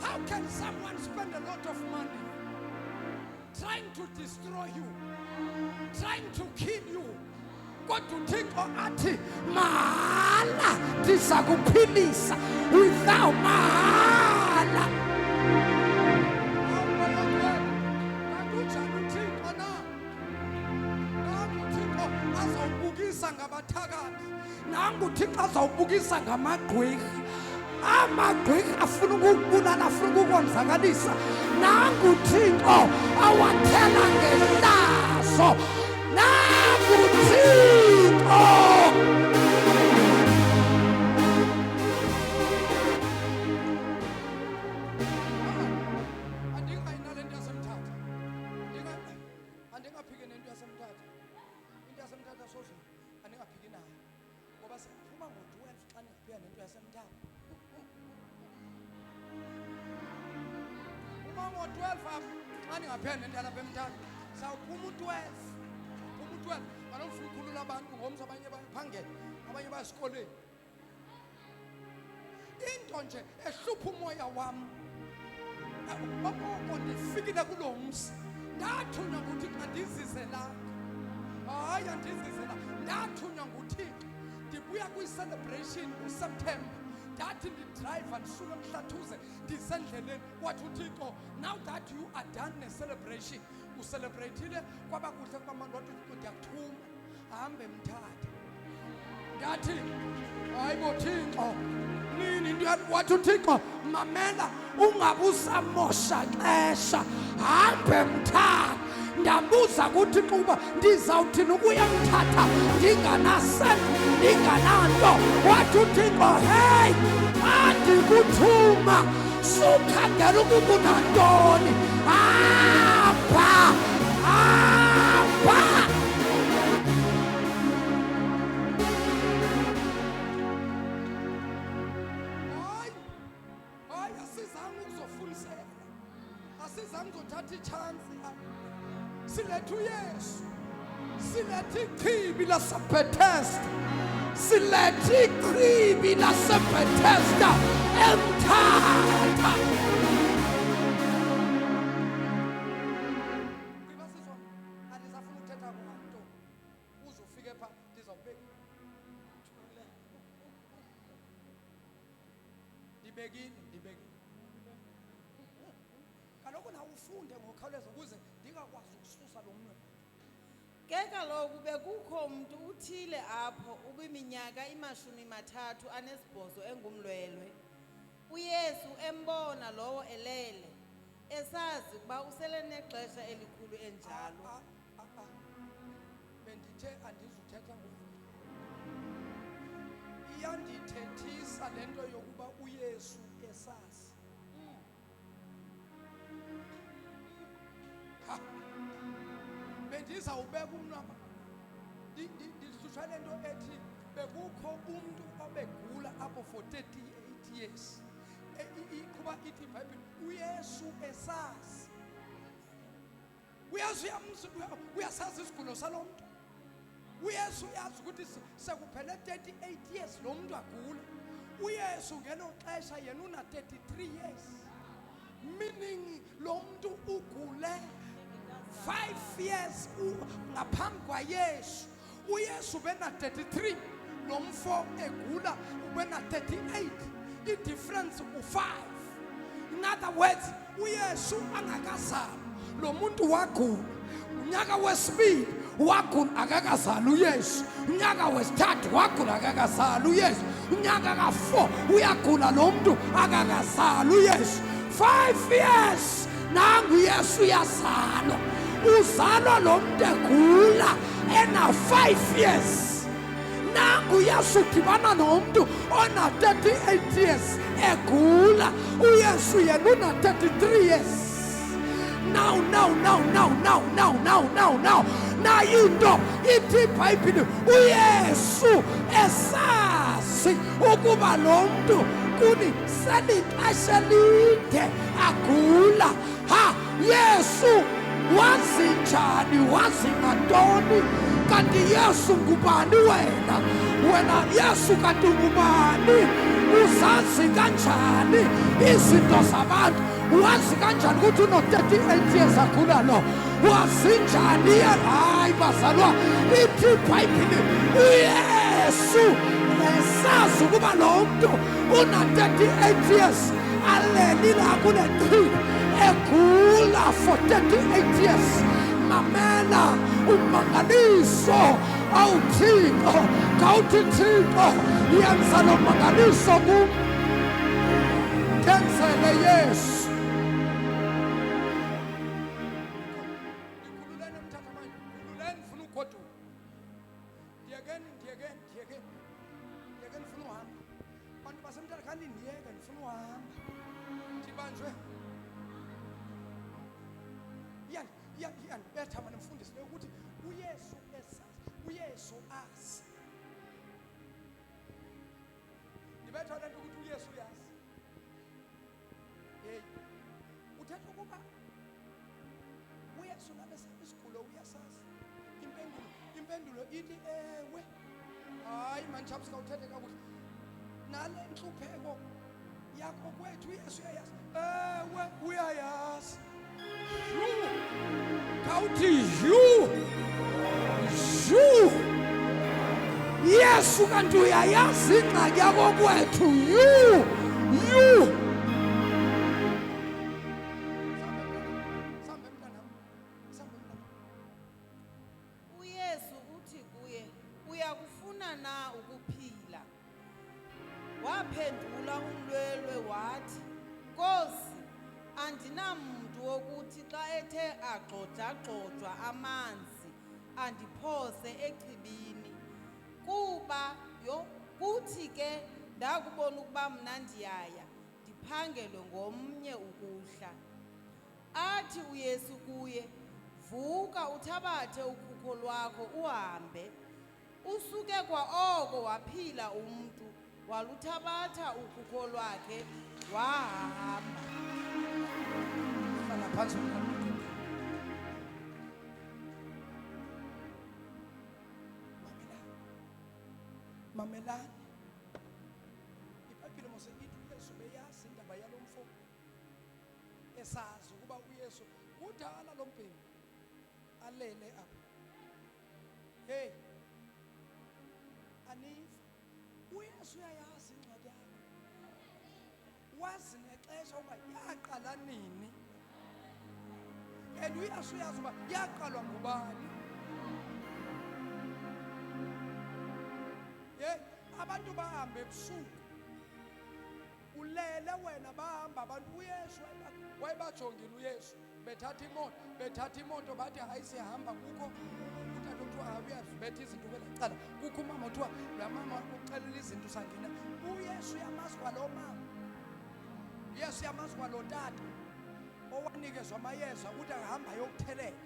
How can someone spend a lot of money trying to destroy you, trying to kill you? What to think or athi mahala ndizakuphilisa without mahala. Azawubukisa ngabathakathi, nangu Thixo azawubukisa ngamagqwirha. Amagqwirha afuna ukukubulala, afuna ukukonzakalisa. Nangu Thixo awathela ngehlazo. Nangu Thixo yaseMthatha. Uma ngo-12 apha xa ndingaphenda entalapha eMthatha sawuphuma u-12 kaloku ufuna ukhulula abantu ngomso, abanye bayaphangela, abanye bayasikoleni. Into nje ehlupha umoya wam okoko ndifikile kulo msi ndathunywa nguThixo andizizelanga. Hayi, andizizelanga, ndathunywa nguThixo. Ndibuya kwi-celebration uSeptember, ndathi ndidrayiva ndisuka eMhlathuze ndisendleleni, wathi uThixo, now that you are done ne-celebration, ucelebrate kwaba kuhle kwamani, wathi uThixo ndiyakuthuma ahambe eMthatha. Ndathi hayi bo Thixo, nini wathi uThixo, mamela ungabusamosha xesha, hambe eMthatha. Ndambuza kuThixo uba ndizawuthini ukuya eMthatha ndinganasenti, ndingananto. Wathi uThixo, hey, andikuthuma sukhangela ukuba unantoni, hamba. Hayi, asizange ukuzofunisela, asizange uzothatha ichansi. Silethe uYesu, silethe ichibi laseBethesda, silethe ichibi laseBethesda eMthatha. Andisafuna uthetha kwanto, uzofike pha ndizawubeka ndibekile. Kaloku nawe ufunde ngokukhawuleza ukuze ndingakwazi ukususa lo mnwe. Ke kaloku bekukho umntu uthile apho ukwiminyaka 38 engumlwelwe. uYesu embona lowo elele, esazi ukuba usele nexesha elikhulu enjalo. Bendithe andizuthetha ngoku. Iyandithethisa le nto yokuba uYesu esazi. Bendizawubeka umnwaba ndihlutshwa le nto ethi bekukho umntu obegula apho for 38 years. Kuba ithi iBhayibhile uYesu esazi. Uyasazi isigulo salo mntu. uYesu uyazi ukuthi sekuphele 38 years lo mntu agula. uYesu ngelo xesha yena una 33 years, meaning lo mntu ugule 5 years ngaphambi kwaYesu. uYesu bena 33, lo mfo egula ubena 38, i-difference u5. In other words, uYesu angakazalwa lo muntu wagula, unyaka wesibili wagula akakazalwa uYesu, unyaka wesithathu wagula akakazalwa uYesu, unyaka ka4 uyagula lo muntu akakazalwa uYesu. 5 years nangu uYesu yazalwa, uzalwa lo muntu egula ena 5 years. Nangu uYesu udibana nomuntu ona 38 years egula, uYesu yena una 33 years. Now into ithi iBhayibhile uYesu esazi ukuba lo muntu kuni selixesha lide agula. Yesu wazi njani, wazi ngantoni? Kanti Yesu ngubani wena? Wena Yesu kanti ngubani? Uzazi kanjani izinto zabantu? Wazi kanjani ukuthi uno 38 years agula lo? Wazi njani? Hayi bazalwa, ithi iBhayibhile uYesu esazi ukuba lo muntu una 38 years alelile akule trip egula for 38 years. Mamela umangaliso awuThixo, kawuthi Thixo yenza lo mangaliso kum, kenzele Yesu. Ngikhululeni Mthatha manje, ngikhululeni ngifuna ugoduka. Ndiyekeni ngifuna uhamba. Bantu baseMthatha khani ndiyeke ngifuna uhamba. Ndibanjwe betha mana mfundisi ukuthi uYesu esazi, uYesu azi. ubethwa lento ukuthi uYesu uyazi. Hey. Uthetha ukuba uYesu nabesapha isigulo uyasazi. Impendulo ithi ewe. Hayi man chaps kawuthethe kakuhle. Nale nhlupheko yakho kwethu uYesu uyayazi. Ewe uyayazi. Kawuthi Yesu kanti uyayazi ingxaki yakho kwethu. uYesu uthi kuye, uyakufuna na ukuphila? Waphendula umlwelwe wathi, Nkosi, andinamntu wokuthi xa ethe agxothwa amanzi andiphose echibini. Kuthi ke ndakubona ukuba mna ndiyaya ndiphangelwe ngomnye ukuhla. Athi uYesu kuye, vuka uthabathe ukhukho lwakho uhambe. Usuke kwa oko waphila umntu, waluthabatha ukhukho lwakhe wahamba. Hlala phansi Mamelani. iBhayibhile mose ithi uYesu beyazi indaba yalomfo. Esazi ukuba uYesu kudala lombhemi alele apha. Hey. Aniva. uYesu uyayazi incwadi yakho. Wazi nexesha uba yaqala nini. And uYesu uyazi uba yaqalwa ngubani. Abantu bahamba ebusuku. Ulele wena bahamba abantu uYesu wayebajongile uYesu bethatha imoto bathi hayi sihamba kukho utata kuthiwa uyazibetha izinto kwelacala kukho umama kuthiwa la mama uxelela izinto sangena. uYesu uyamazi kwalo mama. uYesu uyamazi kwalo tata owanikezwa amayeza ukuthi ahamba yokuthelela.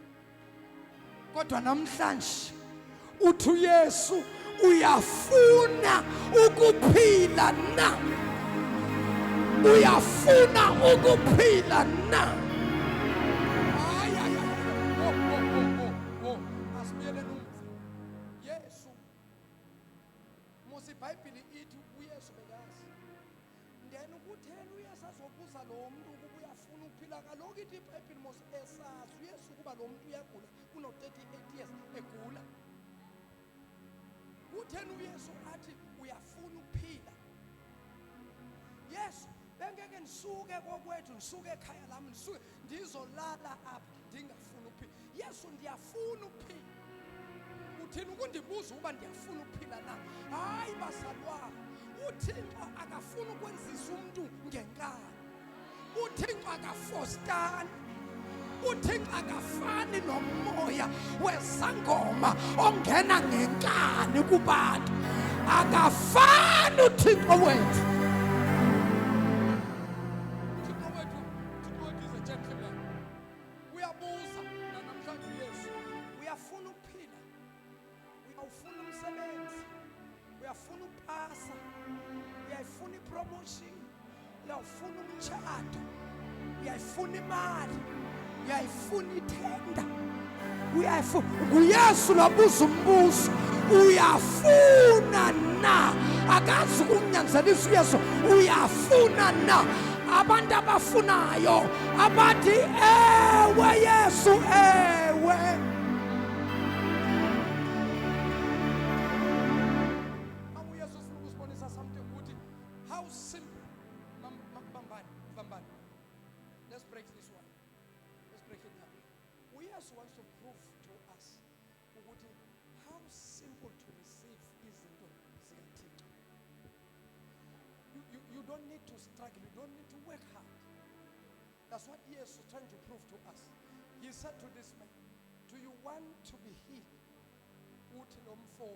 Kodwa namhlanje uthi uYesu uyafuna ukuphila na. Uyafuna ukuphila na. Asibuyele numva. Yesu musi iBhayibhile ithi uYesu bekazi. Then ukuthela uYesu azobuza lo muntu ukuba uyafuna ukuphila. Kaloku ithi iBhayibhile musi esazi uYesu ukuba lo muntu uyagula kuno 38 years egula. Uthena uYesu athi uyafuna ukuphila. Yesu bengeke nisuke kokwethu nisuke ekhaya lami nisuke ndizolala apha ndingafuna ukuphila. Yesu ndiyafuna ukuphila. Uthini ukundibuza uba ndiyafuna ukuphila na? Hayi bazalwane. uThixo akafuna ukwenzisa umuntu ngenkani. uThixo akafostani. uThixo akafani nomoya wezangoma ongena ngenkani kubantu. Akafani uThixo wethu. uThixo wethu is a gentleman. Uyabuza namhlanje uYesu. Uyafuna ukuphila. Uyafuna umsebenzi. Uyafuna upasa. Uyayifuna ipromotion. Uyafuna umtshato. Uyayifuna imali. Uyayifuna ithenda. Uyayifuna. nguYesu labuza umbuzo. Uyafuna na? Akazi ukunyanzelisa uYesu. Uyafuna na? Abantu abafunayo abathi ewe Yesu ewe. uYesu ufuna ukusibonisa something ukuthi how simple. Bambani. Let's break this one. Let's break it down. uYesu wants to prove to us ukuthi how simple to receive izinto zikaThixo. You don't need to struggle. You don't need to work hard. That's what Jesus is trying to prove to us. He said to this man, do you want to be healed? Uthi lo mfo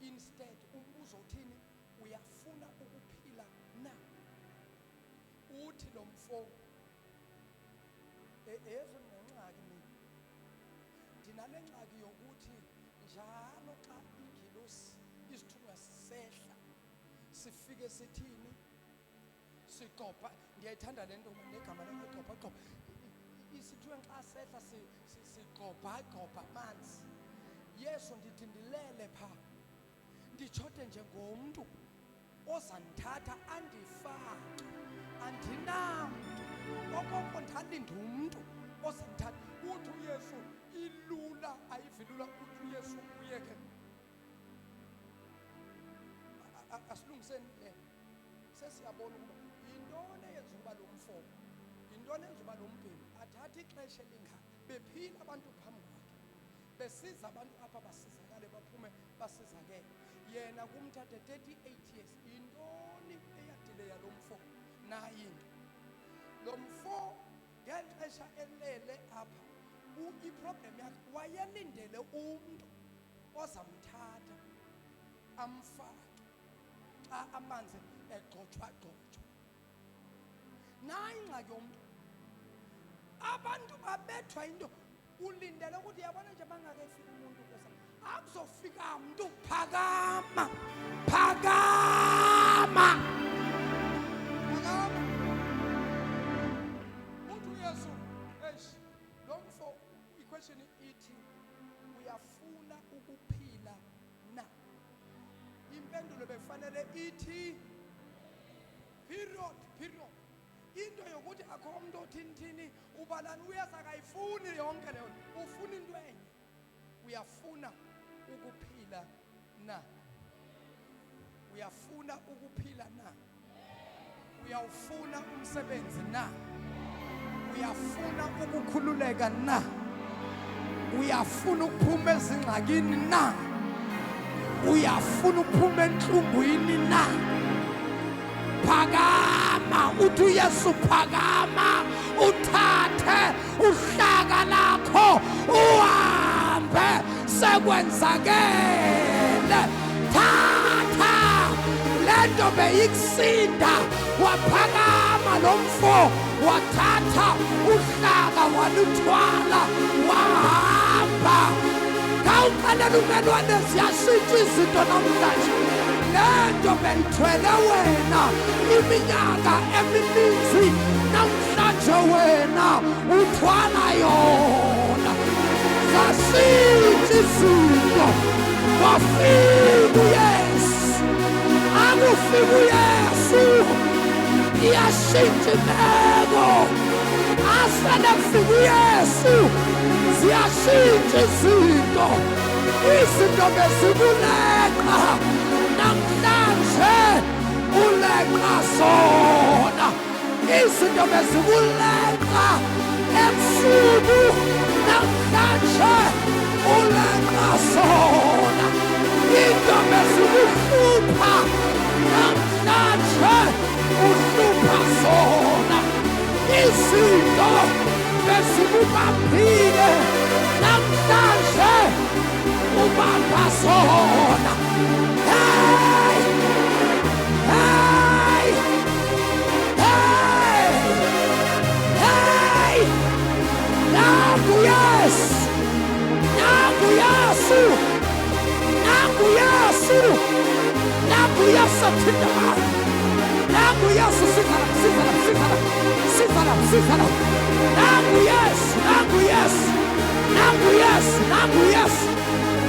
instead umbuzo uthini? Uyafuna ukuphila na? Uthi lo mfo ezo ngxaki mina. Ndinale ngxaki yokuthi njalo xa ingilosi isithunywa sisehla sifika sifike sithini sigqobha ndiyayithanda le nto negama legqobha isithiwe xa sehla sigqobha amanzi Yesu ndithi ndilele pha nditshote njengomntu ozandithatha andifake andinamntu okoko ndalinde umntu ozandithatha uthi uYesu ilula ayivilula uthi uYesu uyeke asilungiseni le sesiyabona ukuba yintoni eyenza ukuba lo mfo yintoni eyenza ukuba lo mbhemi athathe ixesha elingaka bephila abantu phambi kwakhe besiza abantu apha basizakale baphume basizakele yena kumthathe 38 years yintoni eyadileya lo mfo nayinto lo mfo ngexesha elele apha iproblem yakhe wayelindele umntu ozamthatha amfake xa amanzi egxothwa nayi ingxaki yomntu abantu babethwa into ulindele ukuthi yabona nje bangakefika umuntu kosa akuzofika umuntu phakama uthi uYesu lo mfo iquestion ithi uyafuna ukuphila na impendulo befanele ithi period into yokuthi akho umuntu othini ubalani uyeza akayifuni yonke leyo ufuna into enye uyafuna ukuphila na uyafuna ukuphila na uyawufuna umsebenzi na uyafuna ukukhululeka na uyafuna ukuphuma ezingxakini na uyafuna ukuphuma enhlungwini na phakama uthi uYesu phakama uthathe uhlaka lakho uhambe sekwenzakele thatha lento beyikusinda waphakama lo mfo wathatha uhlaka waluthwala wahamba kawuqalela umelwane ziyashintsha izinto namhlanje lento beyithwele wena iminyaka emininzi namhlanje wena uthwala yona zashintsha izinto wafika uYesu akufika uYesu iyashintsha imeko asele kufika uYesu ziyashintsha izinto bezibuleqa namhlanje uleqa zona izinto bezibuleqa ebusuku namhlanje uleqa zona into bezibuhlupha namhlanje uhlupha zona izinto bezibubambile namhlanje ubamba zona hey hey hey hey nangu Yesu thinda nangu Yesu sikhala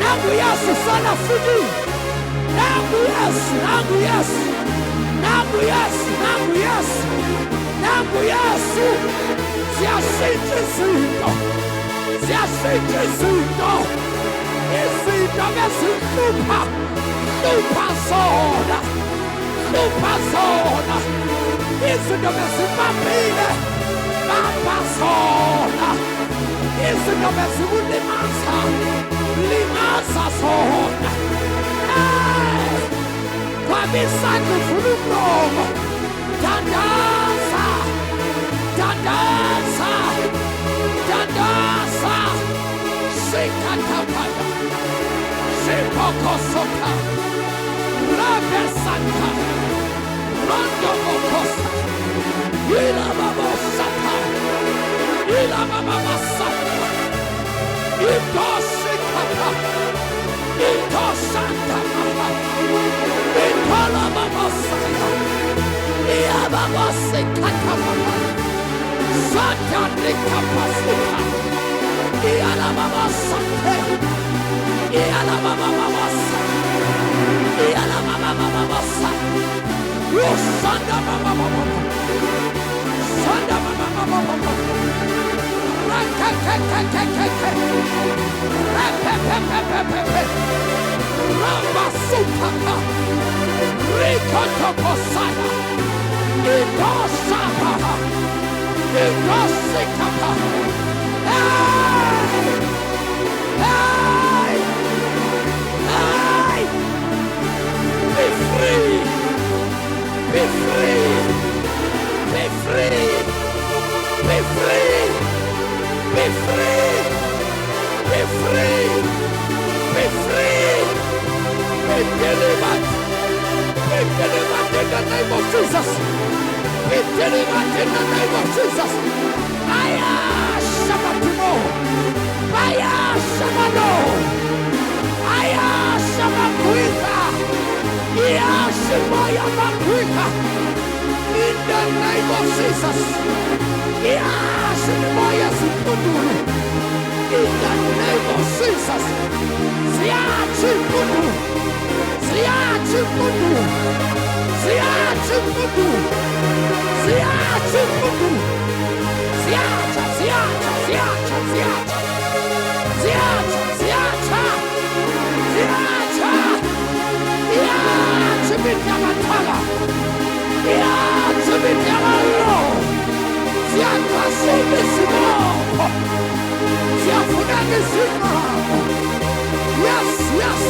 nangu Yesu sana fiki nangu Yesu ziyashintsha izinto izinto bezihlupha zona izinto bezibambile bamba zona izinto bezikulimaza zona kwabisana uvula umlomo dandaza sikhathapaya siphokosota rabesanta rondo bokosa ila babasata itosikata itosanta mama itola babasata babose katapapa. Satarika pasuta. Iala babasa. Iala babasa. Iala babasa. Sanda bababa. Sanda bababa. Rakakakakakaka. Rapepepepepepe. Rabasupaka. Rikotoposaya. Idosapa. Idosikapa. Hey! Hey! Hey! Be free! Be free! Be free! Be free! Be free! Be free! Be free! Be delivered! Be delivered in the name of Jesus! Be delivered in the name of Jesus! Aya Shabatimo! Aya Shabano! Aya Shabakuika! Aya Shimaya Bakuika! In the name of Jesus! Aya Shimaya Sipunduru! In the name of Jesus! Ziachi Pundu! Ziachi Pundu! Ziachi Pundu! Ziachi Pundu! Ziacha! Ziacha! Ziacha! Ziacha! Ziacha! Ziacha! Ziacha! Ziacha! Bitamatala! Ziacha! Bitamalo! Ziacha! Subisimo! Ziafunanissimo! Yes! Yes!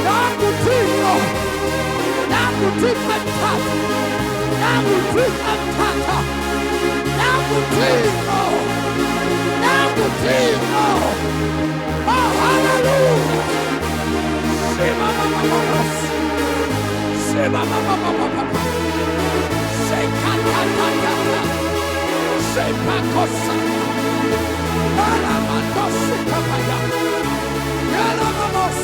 Namutino! Namutino! Namutino! Namutino! Namutino! Oh, hallelujah! Shema mama Shema mama Shekatata Shepakosa Alamandosikapaya Yalamamos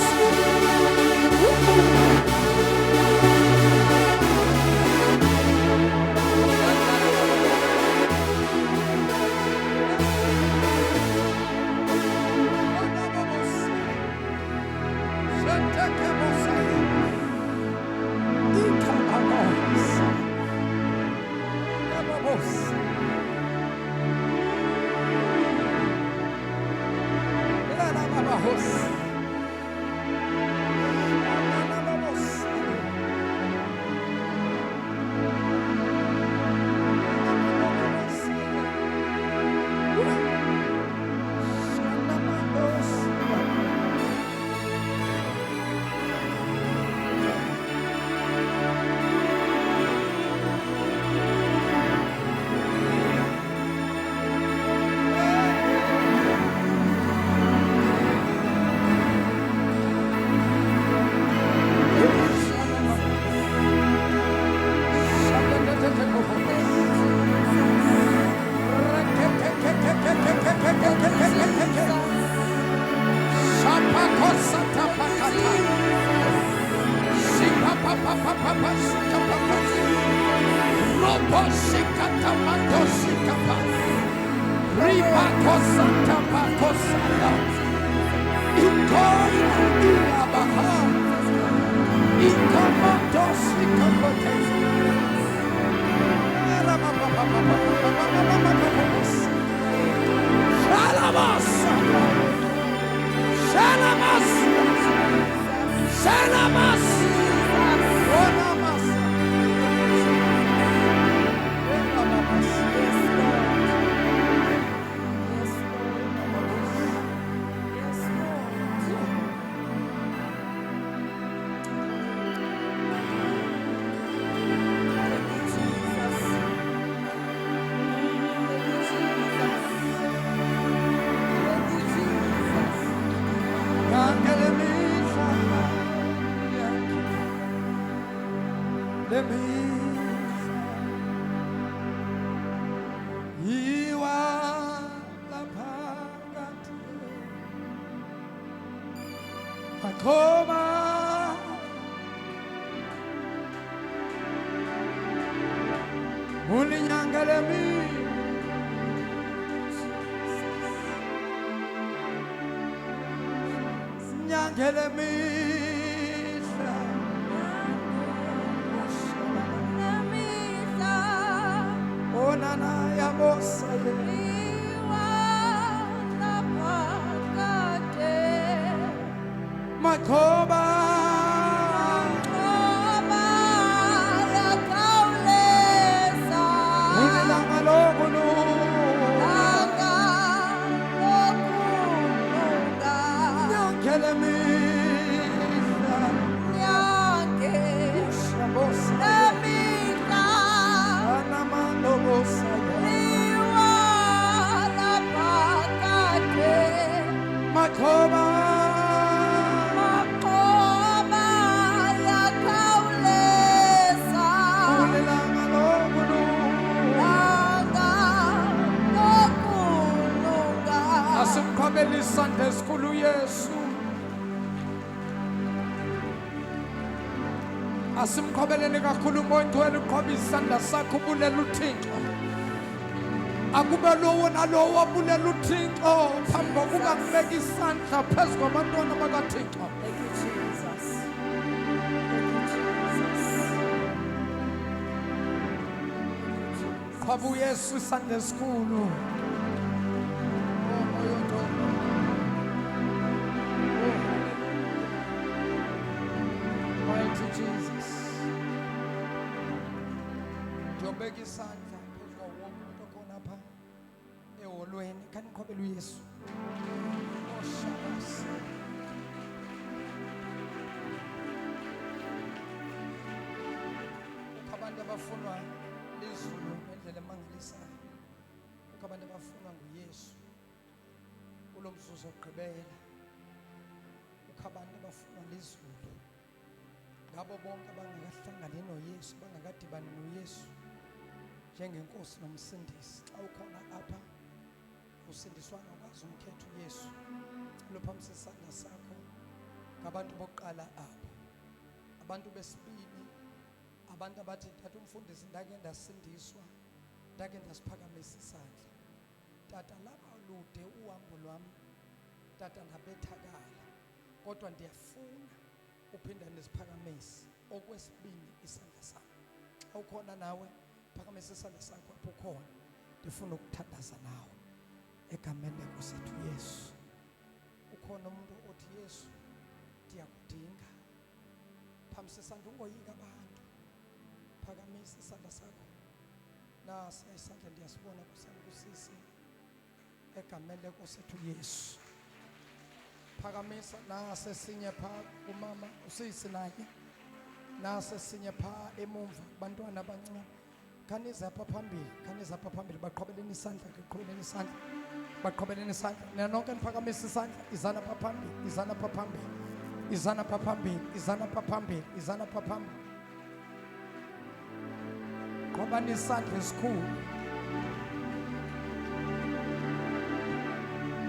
ulinyangele mina nyangele mihla onana yabosa makhoba ulilanga lokulunga nyangele mihla ushabosa anamalobosa makhoba ulilanga lokulunga asimqhabele isandla esikhulu Yesu asimqhabeleni kakhulu umoya ngcwele uqhobe isandla sakho ubulela uThixo akube lowo nalowo wabulela uThixo phambi kokuba kubeka isandla phezu kwabantwana bakaThixo. Thank you, Jesus. Qhobe uYesu isandla esikhulu. Mighty Jesus. Ndiyobeka isandla phezu kwawo wonke umuntu okhona apha eholweni. Kaniqhobele uYesu. Oh, shabas. Kukho abantu abafunwa lizulu ngendlela emangalisayo. Kukho abantu abafunwa nguYesu kulo mzuzu wokugqibela. Kukho abantu abafunwa lizulu. Ngabo bonke abangakahlangani noYesu, bangakadibani noYesu njengenkosi nomsindisi. Xa ukhona apha usindiswana ukwazi umkhetha uYesu. Lophamisa isandla sakho ngabantu bokuqala apho. Abantu besibili, abantu abathi tata umfundisi ndake ndasindiswa, ndake ndasiphakamisa isandla. Tata laba lude uhambo lwami, tata ndabethakala, kodwa ndiyafuna uphinda ndisiphakamise okwesibini isandla sakho. Xa ukhona nawe phakamisa isandla sakho apho ukhona, ndifuna ukuthandaza nawe egameni lenkosi yethu Yesu. Ukhona umuntu othi Yesu ndiyakudinga, phamisa isandla ungoyika abantu, phakamisa isandla sakho. Nasi isandla ndiyasibona kusisi egameni lenkosi yethu Yesu. Phakamisa nase sinye pha kumama usisi naye, nase sinye pha emumva bantwana abancane. Khaniza apha phambili, khaniza apha phambili, baqhobeleni isandla, baqhobeleni isandla, baqhobeleni isandla. Nonke niphakamisa isandla, izana apha phambili, izana apha phambili, izana apha phambili, izana apha phambili, izana apha phambili. Qhobani isandla esikhulu.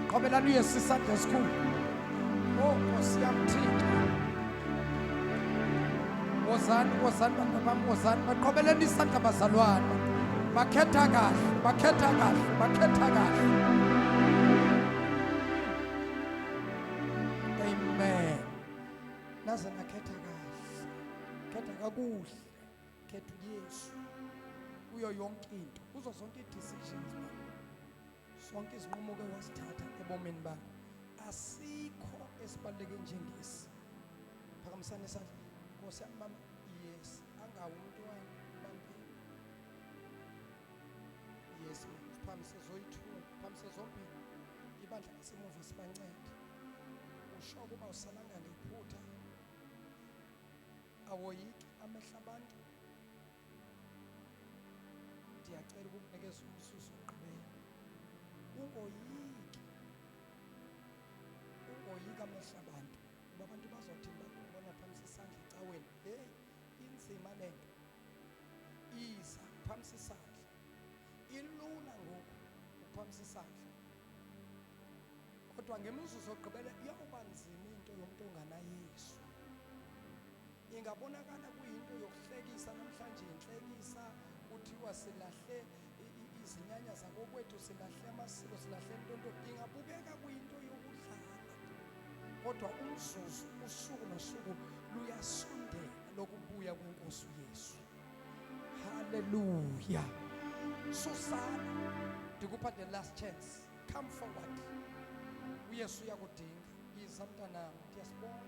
Qhobelani uYesu isandla esikhulu. Oh, Nkosi yami Thixo. Wozani, wozani bantu bami, wozani. Baqhobeleni isandla bazalwane. Bakhetha kahle, bakhetha kahle, bakhetha kahle. Amen. Naze nakhetha kahle. Khetha kakuhle. Khetha uYesu kuyo yonke into, kuzo zonke i-decisions bakho, sonke izinqumo ke wasithatha ebomini bakho. Asikho esibaluleke njengesi. Phakamisana isandla. Nkosi yami mama, yes, angawu umntwana bambe. Yes, phamise zoyi-2, phamise zombili. Ibandla lasemuva sibancede. Usho ukuba usalanga ngephutha. Awoyiki amehla abantu. Ndiyacela ukukunikeza umsusu wokugqibela. Ungoyiki amehla abantu, kuba abantu bazothi bakubona phamisa isandla ecaweni, heyi inzima le nto. Iza phamisa isandla, ilula ngoku uphamisa isandla, kodwa ngemizuzu wokugqibela iyawuba nzima into yomuntu onganaYesu. Ingabonakala kuyinto yokuhlekisa namhlanje, inhlekisa kuthiwa silahle izinyanya zakokwethu, silahle amasiko, silahle intonto, ingabukeka kuyinto yokudlala, kodwa umzuzu, usuku nosuku luyasondela lokubuya kwenkosi uYesu. Hallelujah. Susana, ndikupha the last chance. Come forward. uYesu uyakudinga. Yiza mntanami, ndiyasibona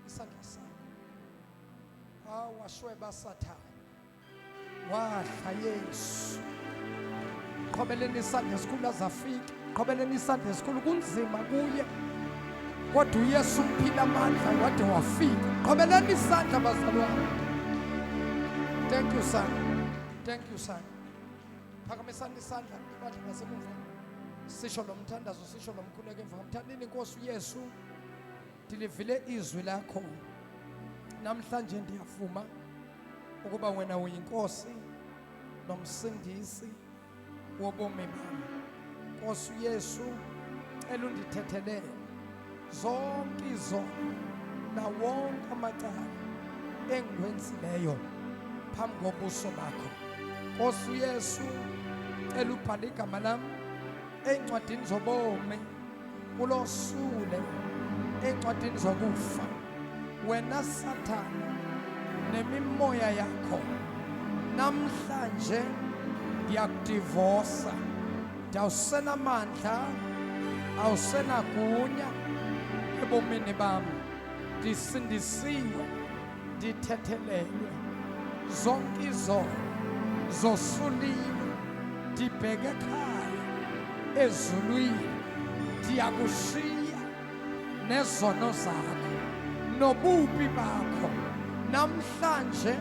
isandla sakho. Washweba Sathane, wadla Yesu. Qhobeleni isandla esikhulu azafika, qhobeleni isandla esikhulu, kunzima kuye, kodwa uYesu uphila amandla wade wafika. Qhobeleni isandla bazalwane. Thank you son, thank you son. Phakamisani isandla ibandla ngasemuva, sisho lo mthandazo, sisho lo mkhuleko emva. Mthandeni inkosi uYesu, ndilivile izwi lakho namhlanje. Ndiyavuma ukuba wena uyinkosi nomsindisi wobomi bami. Nkosi uYesu, cela undithethelele zonke izono nawonke amacala engikwenzileyo phambi kobuso bakho. Nkosi uYesu, cela ubhale igama lami encwadini zobomi, ulosule encwadini zokufa. Wena Sathane nemimoya yakho, namhlanje ndiyakudivosa. Awusenamandla, awusenagunya ebomini bami. Ndisindisiwe, ndithethelelwe, zonke izono zosuliwe. Ndibheke ekhaya ezulwini, ndiyakushiya nezono zakho nobubi bakho. Namhlanje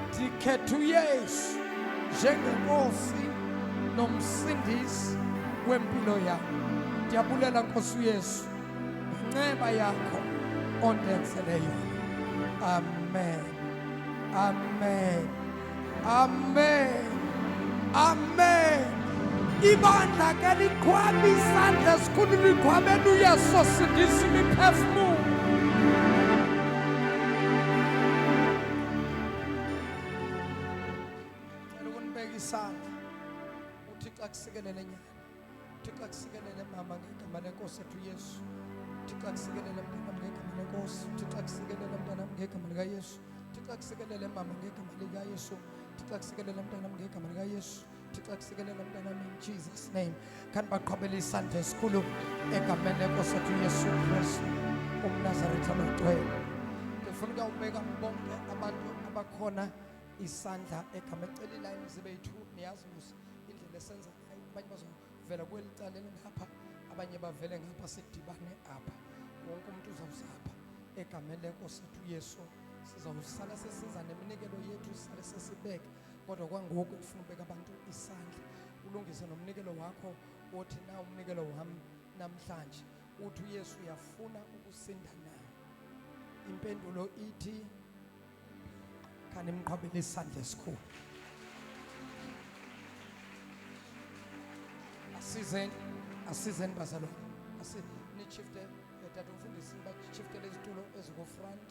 ndikhetha uYesu njengenkosi nomsindisi wempilo yami. Ndiyabulela Nkosi uYesu ngenceba yakho ondenzele yona. Amen, amen, amen, amen. Ibandla ke liqhwabe isandla esikhulu, liqhwabeni uYesu osindisa imiphefumulo. Isandla uThixo akusikelele nyana, uThixo akusikelele mama ngegama lenkosi ethu Yesu, uThixo akusikelele mntanami ngegama lenkosi, uThixo akusikelele mntanami ngegama likaYesu, uThixo akusikelele mama ngegama likaYesu, uThixo akusikelele mntanami ngegama likaYesu, uThixo akusikelele mntanami in Jesus name. Kanti baqhubele isandla esikhulu egameni lenkosi ethu Yesu Kristu umNazaretha ogcwele. Ndifuna ukubeka bonke abantu abakhona isandla egama ecela ilayini zibe yi-2. Niyazi mos indlela esenza ngayo, abanye bazovela kweli caleni ngapha, abanye bavele ngapha, sidibane apha. Wonke umuntu uzawuzapha egameni lenkosi ethu Yesu. Sizawusala sesiza neminikelo yethu, sisale sesibeke, kodwa kwangoku kufuna ubeka abantu isandla, ulungise nomnikelo wakho. Othi na umnikelo wami namhlanje, uthi uYesu uyafuna ukusinda na? Impendulo ithi kani mqhabele isandla esikhulu. Asizeni bazalwane, nichifte tata umfundisi, bachifte lezitulo eziko-front,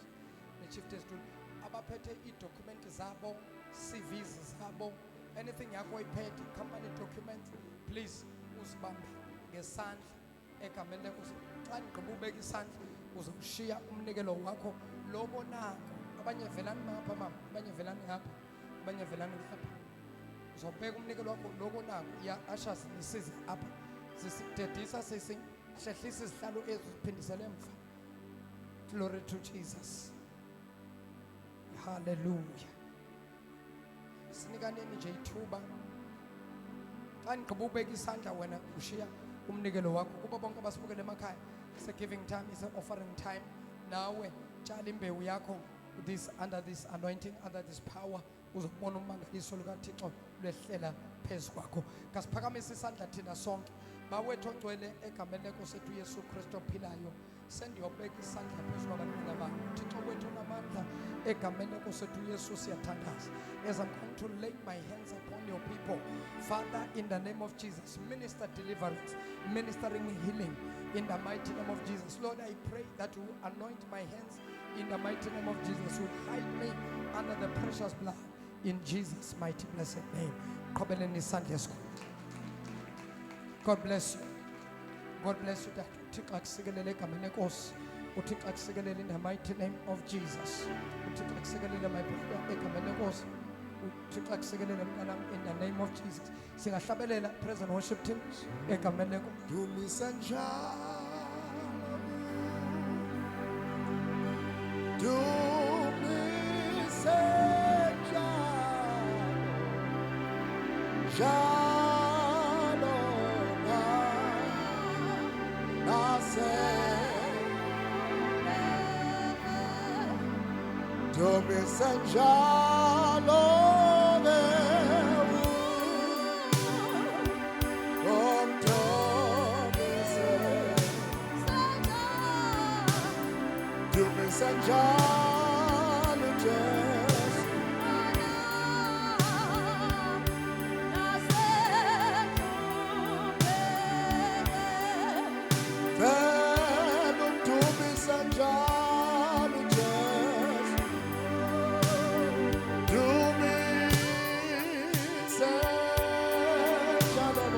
nichifte izitulo. Abaphethe iidokumenti zabo, CVs zabo, anything yakho oyiphethe, company documents, please uzibambe ngesandla egameni lenkosi. Xa ndigqiba ubeka isandla, uzawushiya umnikelo wakho lobo nako. Abanye velani ngapha mama, abanye velani ngapha, abanye velani ngapha. Uzobeka umnikelo wakho loko nako. Ya ashas nisize apha, sisidedisa sesihlehlisa izihlalo eziphindisele emva. Glory to Jesus. Hallelujah. Sinikaneni nje ithuba. Xa nigqiba ubeka isandla wena ushiya umnikelo wakho. Kuba bonke abasibukele emakhaya, it's a giving time, it's an offering time. Nawe tshala imbewu yakho under this anointing, under this power, uzobona umangaliso lukaThixo lwehlela phezu kwakho. Kasiphakamisa isandla thina sonke. Bawethu ongcwele egameni lenkosi ethu Yesu Kristu ophilayo, sendiyobeka isandla phezu kwabantwana bakho. Thixo wethu onamandla, egameni lenkosi ethu Yesu siyathandaza. As I'm going to lay my hands upon your people, Father, in the name of Jesus, minister deliverance, ministering healing in the mighty name of Jesus. Lord, I pray that you anoint my hands in the mighty name of Jesus. You hide me under the precious blood In Jesus' mighty blessed name. Qhubeleni isandla esikhulu. God bless you. God bless you. That uThixo akusikelele egameni lenkosi. uThixo akusikelele in the mighty name of Jesus. uThixo akusikelele my brother egameni lenkosi. uThixo akusikelele mntanami in the name of Jesus. Singahlabelela praise and worship team egameni lenkosi. Dumise njalo, dumise njalo, dumise njalo, Sanjalo Jesu Velo Tumi Sanjalo Jesu Tumi Sanjalo